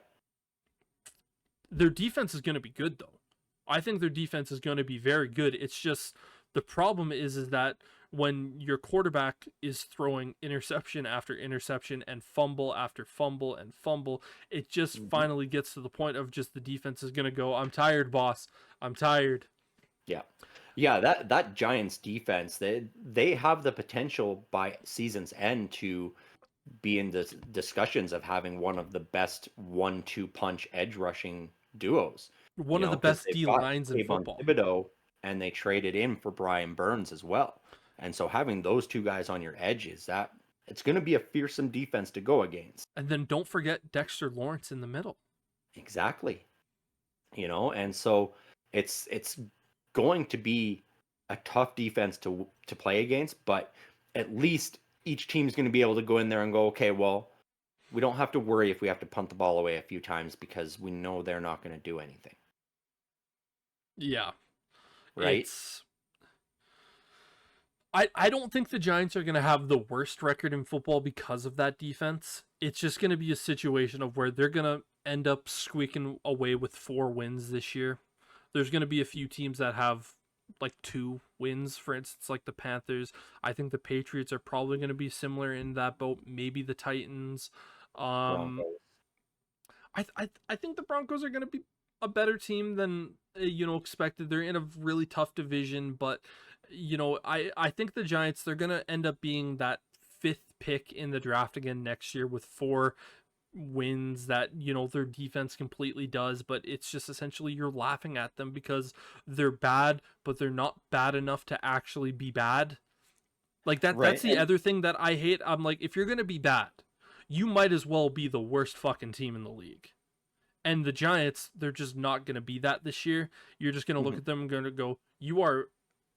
Their defense is going to be good, though. I think their defense is going to be very good. It's just the problem is that when your quarterback is throwing interception after interception and fumble after fumble and fumble, it just finally gets to the point of just the defense is going to go, I'm tired, boss. I'm tired. Yeah. Yeah, that Giants defense, they have the potential by season's end to be in the discussions of having one of the best 1-2 punch edge rushing duos. One of the Because best they've D got lines in Kayvon football. Thibodeau and they traded in for Brian Burns as well. And so having those 2 guys on your edges, that it's going to be a fearsome defense to go against. And then don't forget Dexter Lawrence in the middle. Exactly. And so it's going to be a tough defense to play against, but at least each team's going to be able to go in there and go, okay, well, we don't have to worry if we have to punt the ball away a few times because we know they're not going to do anything. Yeah. Right? I don't think the Giants are going to have the worst record in football because of that defense. It's just going to be a situation of where they're going to end up squeaking away with 4 wins this year. There's going to be a few teams that have like 2 wins, for instance, like the Panthers. I think the Patriots are probably going to be similar in that boat. Maybe the Titans. Broncos. I think the Broncos are going to be a better team than expected. They're in a really tough division, but I think the Giants, they're going to end up being that 5th pick in the draft again next year with 4 wins that their defense completely does, but it's just essentially you're laughing at them because they're bad, but they're not bad enough to actually be bad. Like that. Right, That's the other thing that I hate. I'm like, if you're going to be bad, you might as well be the worst fucking team in the league. And the Giants, they're just not going to be that this year. You're just going to look at them and going to go, you are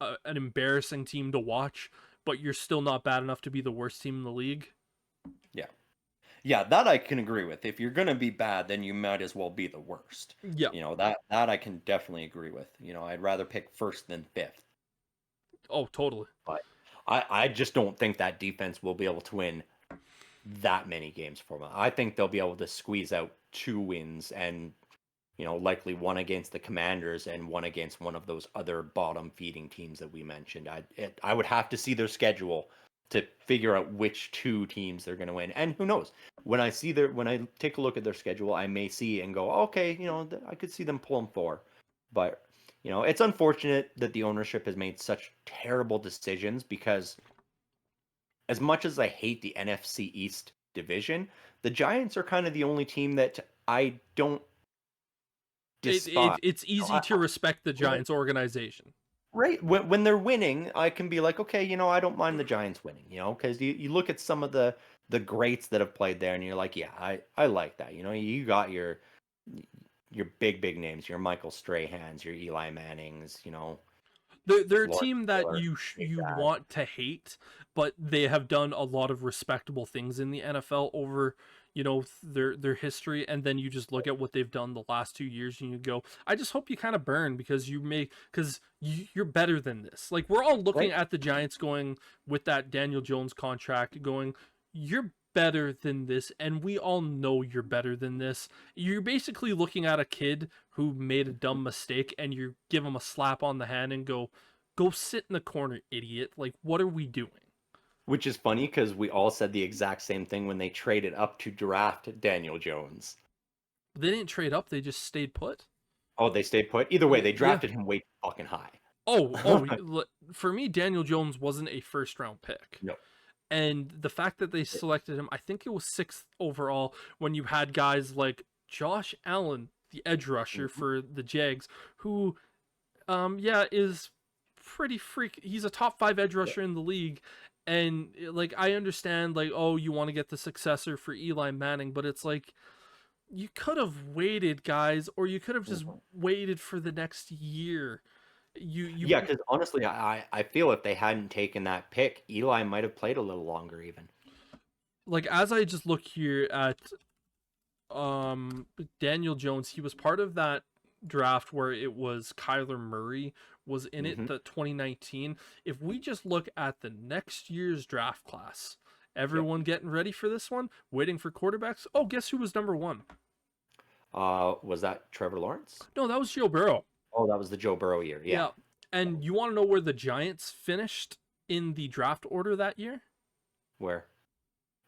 an embarrassing team to watch, but you're still not bad enough to be the worst team in the league. Yeah. Yeah, that I can agree with. If you're going to be bad, then you might as well be the worst. Yeah. That I can definitely agree with. I'd rather pick 1st than 5th. Oh, totally. But I just don't think that defense will be able to win that many games for them. I think they'll be able to squeeze out 2 wins and, likely one against the Commanders and one against one of those other bottom feeding teams that we mentioned. I would have to see their schedule to figure out which 2 teams they're going to win. And who knows? When I take a look at their schedule, I may see and go, okay, I could see them pulling 4. But, it's unfortunate that the ownership has made such terrible decisions because as much as I hate the NFC East division, the Giants are kind of the only team that I don't despise. It's easy to respect the Giants organization. Right. When they're winning, I can be like, okay, I don't mind the Giants winning, because you look at some of the greats that have played there and you're like, yeah, I like that. You got your your big names, your Michael Strahans, your Eli Mannings, They're a Lawrence team that Taylor, you Jack. want to hate, but they have done a lot of respectable things in the NFL over, their history, and then you just look at what they've done the last 2 years and you go, I just hope you kind of burn because you're better than this. Like, we're all looking Right? at the Giants going with that Daniel Jones contract going, you're better than this, and we all know you're better than this. You're basically looking at a kid who made a dumb mistake and you give him a slap on the hand and go sit in the corner, idiot. Like, what are we doing? Which is funny because we all said the exact same thing when they traded up to draft Daniel Jones. They didn't trade up, they just stayed put. Oh, they stayed put? Either way, they Yeah. drafted him way fucking high. For me, Daniel Jones wasn't a first round pick. No. And the fact that they selected him, I think it was 6th overall, when you had guys like Josh Allen, the edge rusher for the Jags, who is pretty freak. He's a top 5 edge rusher in the league. And like, I understand, like, oh, you want to get the successor for Eli Manning, but it's like, you could have waited, guys, or you could have just waited for the next year. Yeah, because honestly, I feel if they hadn't taken that pick, Eli might have played a little longer even. Like, as I just look here at Daniel Jones, he was part of that draft where it was Kyler Murray was in it, the 2019. If we just look at the next year's draft class, everyone getting ready for this one, waiting for quarterbacks. Oh, guess who was number 1? Was that Trevor Lawrence? No, that was Joe Burrow. Oh, that was the Joe Burrow year. Yeah. And you want to know where the Giants finished in the draft order that year? Where?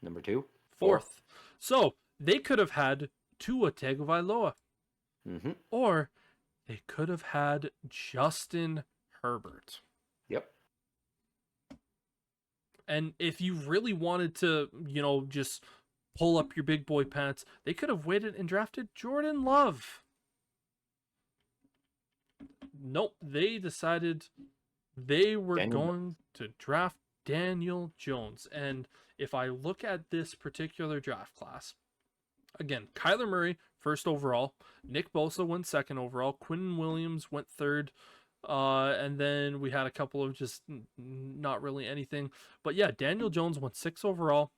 Number 2? 4th. So they could have had Tua Tagovailoa. Or they could have had Justin Herbert. Yep. And if you really wanted to, just pull up your big boy pants, they could have waited and drafted Jordan Love. Nope, they decided they were going to draft Daniel Jones. And if I look at this particular draft class, again, Kyler Murray, 1st overall. Nick Bosa went 2nd overall. Quinn Williams went 3rd. And then we had a couple of just not really anything. But yeah, Daniel Jones went 6th overall.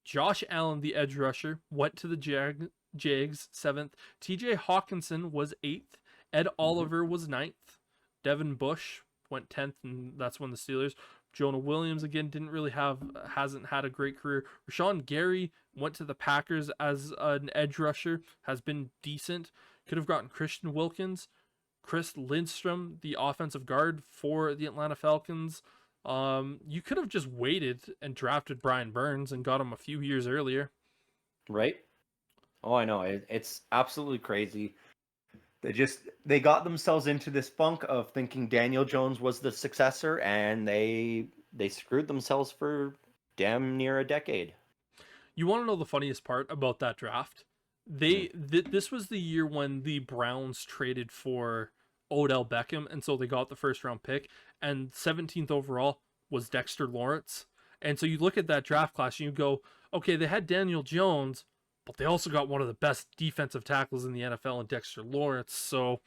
Josh Allen, the edge rusher, went to the Jags, 7th. TJ Hawkinson was 8th. Ed Oliver was 9th. Devin Bush went 10th, and that's when the Steelers. Jonah Williams, again, hasn't had a great career. Rashawn Gary went to the Packers as an edge rusher, has been decent. Could have gotten Christian Wilkins. Chris Lindstrom, the offensive guard for the Atlanta Falcons. You could have just waited and drafted Brian Burns and got him a few years earlier. Right? Oh, I know. It's absolutely crazy. They got themselves into this funk of thinking Daniel Jones was the successor, and they screwed themselves for damn near a decade. You want to know the funniest part about that draft? This was the year when the Browns traded for Odell Beckham, and so they got the 1st round pick, and 17th overall was Dexter Lawrence. And so you look at that draft class and you go, okay, they had Daniel Jones, but they also got one of the best defensive tackles in the NFL in Dexter Lawrence. So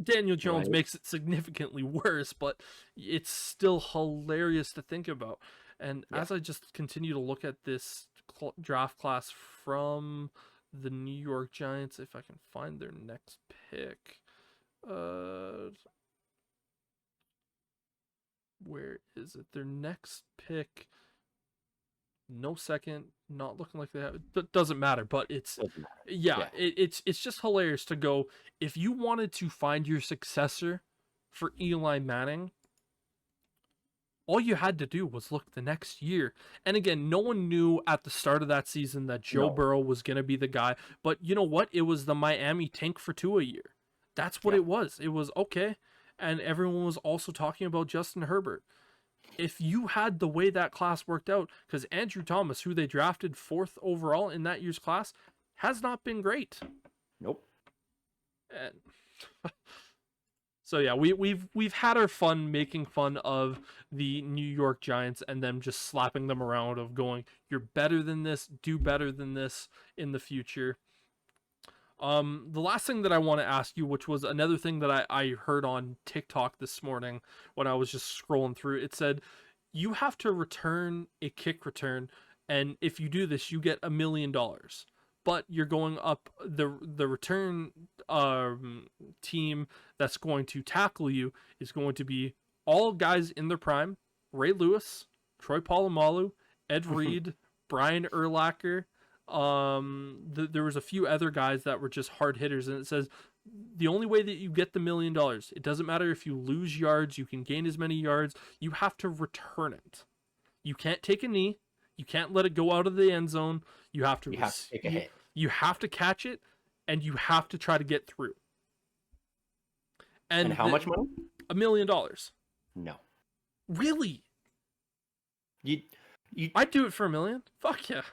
Daniel Jones makes it significantly worse, but it's still hilarious to think about. And as I just continue to look at this draft class from the New York Giants, if I can find their next pick, where is it? Their next pick, no second, not looking like they have. It doesn't matter, but it's it's just hilarious to go, if you wanted to find your successor for Eli Manning, all you had to do was look the next year. And again, no one knew at the start of that season that Joe Burrow was going to be the guy. But you know what? It was the Miami tank for Tua year. That's what it was. It was okay. And everyone was also talking about Justin Herbert. If you had the way that class worked out, because Andrew Thomas, who they drafted 4th overall in that year's class, has not been great. Nope. And so yeah, we've had our fun making fun of the New York Giants and them just slapping them around of going, you're better than this, do better than this in the future. The last thing that I want to ask you, which was another thing that I heard on TikTok this morning when I was just scrolling through, it said you have to return a kick return, and if you do this, you get $1 million. But you're going up the return team that's going to tackle you is going to be all guys in their prime: Ray Lewis, Troy Polamalu, Ed Reed, Brian Urlacher. There was a few other guys that were just hard hitters, and it says the only way that you get the $1 million, it doesn't matter if you lose yards, you can gain as many yards, you have to return it. You can't take a knee, you can't let it go out of the end zone. You have to take a hit. You have to catch it, and you have to try to get through. And how much money? $1 million. No. Really? You I'd do it for $1 million. Fuck yeah.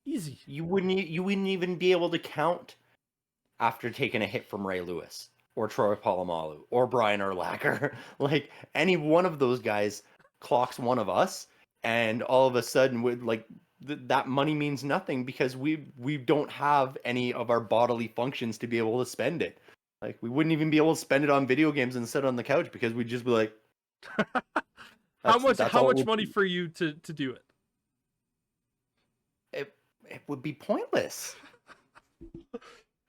Easy. You wouldn't even be able to count after taking a hit from Ray Lewis or Troy Polamalu or Brian Urlacher. Like, any one of those guys clocks one of us, and all of a sudden that money means nothing because we don't have any of our bodily functions to be able to spend it. Like, we wouldn't even be able to spend it on video games and sit on the couch because we'd just be like, how much money for you to do it? It would be pointless.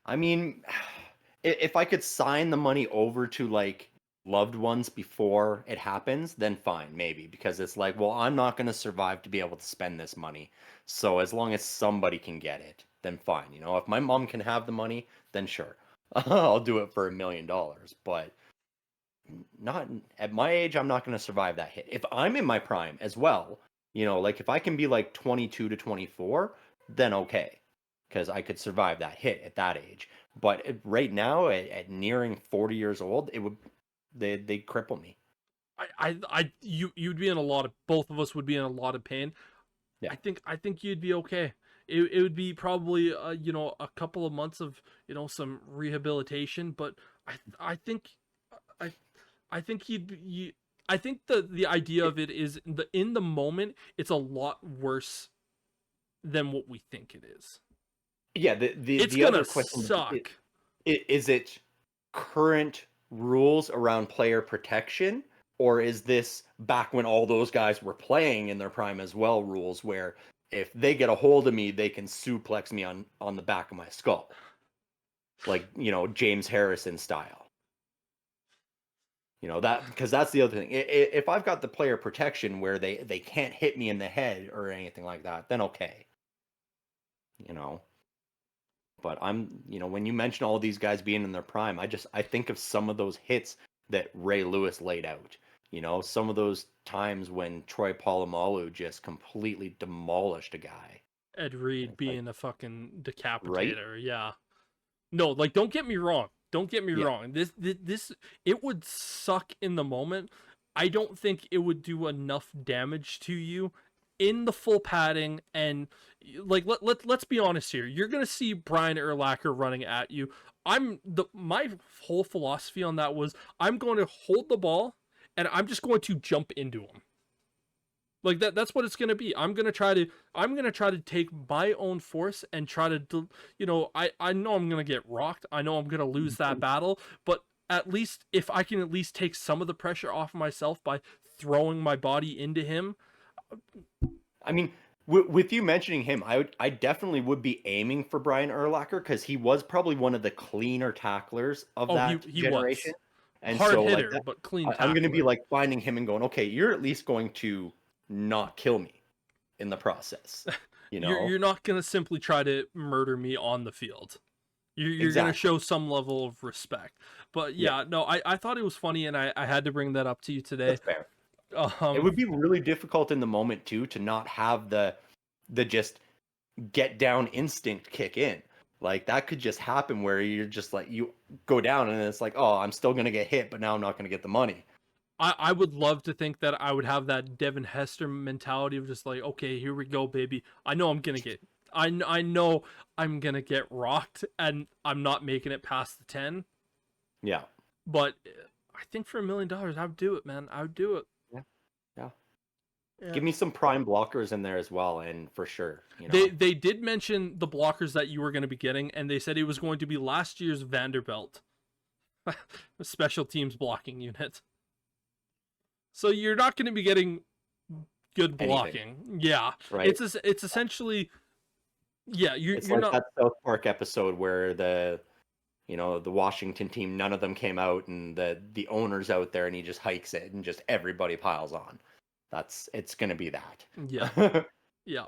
I mean, if I could sign the money over to like loved ones before it happens, then fine, maybe, because it's like, well, I'm not going to survive to be able to spend this money. So as long as somebody can get it, then fine. You know, if my mom can have the money, then sure, I'll do it for $1 million. But not at my age, I'm not going to survive that hit. If I'm in my prime as well, you know, like if I can be like 22 to 24, then okay, because I could survive that hit at that age. But right now, at nearing 40 years old, they'd cripple me. You'd be in a lot of, both of us would be in a lot of pain. Yeah. I think you'd be okay. It would be probably you know, a couple of months of, you know, some rehabilitation, but I think I think the idea of it is in the moment it's a lot worse than what we think it is. Yeah, It's the gonna other question suck. Is it current rules around player protection, or is this back when all those guys were playing in their prime as well, rules where if they get a hold of me, they can suplex me on the back of my skull, like, you know, James Harrison style. You know, that, because that's the other thing. If I've got the player protection where they can't hit me in the head or anything like that, then okay. You know, but you know, when you mention all these guys being in their prime, I think of some of those hits that Ray Lewis laid out. You know, some of those times when Troy Polamalu just completely demolished a guy. Ed Reed being a fucking decapitator, right? yeah. No, like, don't get me wrong. Don't get me Yeah. wrong. This it would suck in the moment. I don't think it would do enough damage to you in the full padding, and like let's be honest here. You're gonna see Brian Urlacher running at you. My whole philosophy on that was I'm going to hold the ball and I'm just going to jump into him. Like that's what it's gonna be. I'm gonna try to take my own force and try to, you know, I know I'm gonna get rocked. I know I'm gonna lose that battle, but at least if I can at least take some of the pressure off myself by throwing my body into him. I mean, with you mentioning him, I definitely would be aiming for Brian Urlacher because he was probably one of the cleaner tacklers of that he generation. was. And Hard so hitter, like that, but clean I'm going to be tackler. like finding him and going, okay, you're at least going to not kill me in the process. You know, You're not gonna simply try to murder me on the field. You're gonna exactly. show some level of respect. But yeah, no, I thought it was funny, and I had to bring that up to you today. That's fair. It would be really difficult in the moment too to not have the just get down instinct kick in. Like that could just happen where you're just like, you go down and it's like, oh, I'm still gonna get hit, but now I'm not gonna get the money. I would love to think that I would have that Devin Hester mentality of just like, okay, here we go, baby. I know I'm gonna get rocked, and I'm not making it past the 10. Yeah. But I think for $1 million, I would do it, man. I would do it. Yeah. Give me some prime blockers in there as well, and for sure, you know. They did mention the blockers that you were going to be getting, and they said it was going to be last year's Vanderbilt special teams blocking unit. So you're not going to be getting good blocking. Anything. Yeah, Right. It's essentially, yeah. You're It's like not that South Park episode where the Washington team, none of them came out, and the owner's out there, and he just hikes it, and just everybody piles on. It's gonna be that. Yeah. Yeah,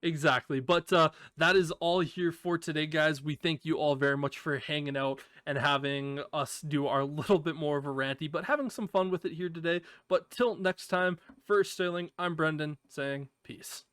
exactly. But that is all here for today, guys. We thank you all very much for hanging out and having us do our little bit more of a ranty, but having some fun with it here today. But till next time, for Sterling, I'm Brendan saying peace.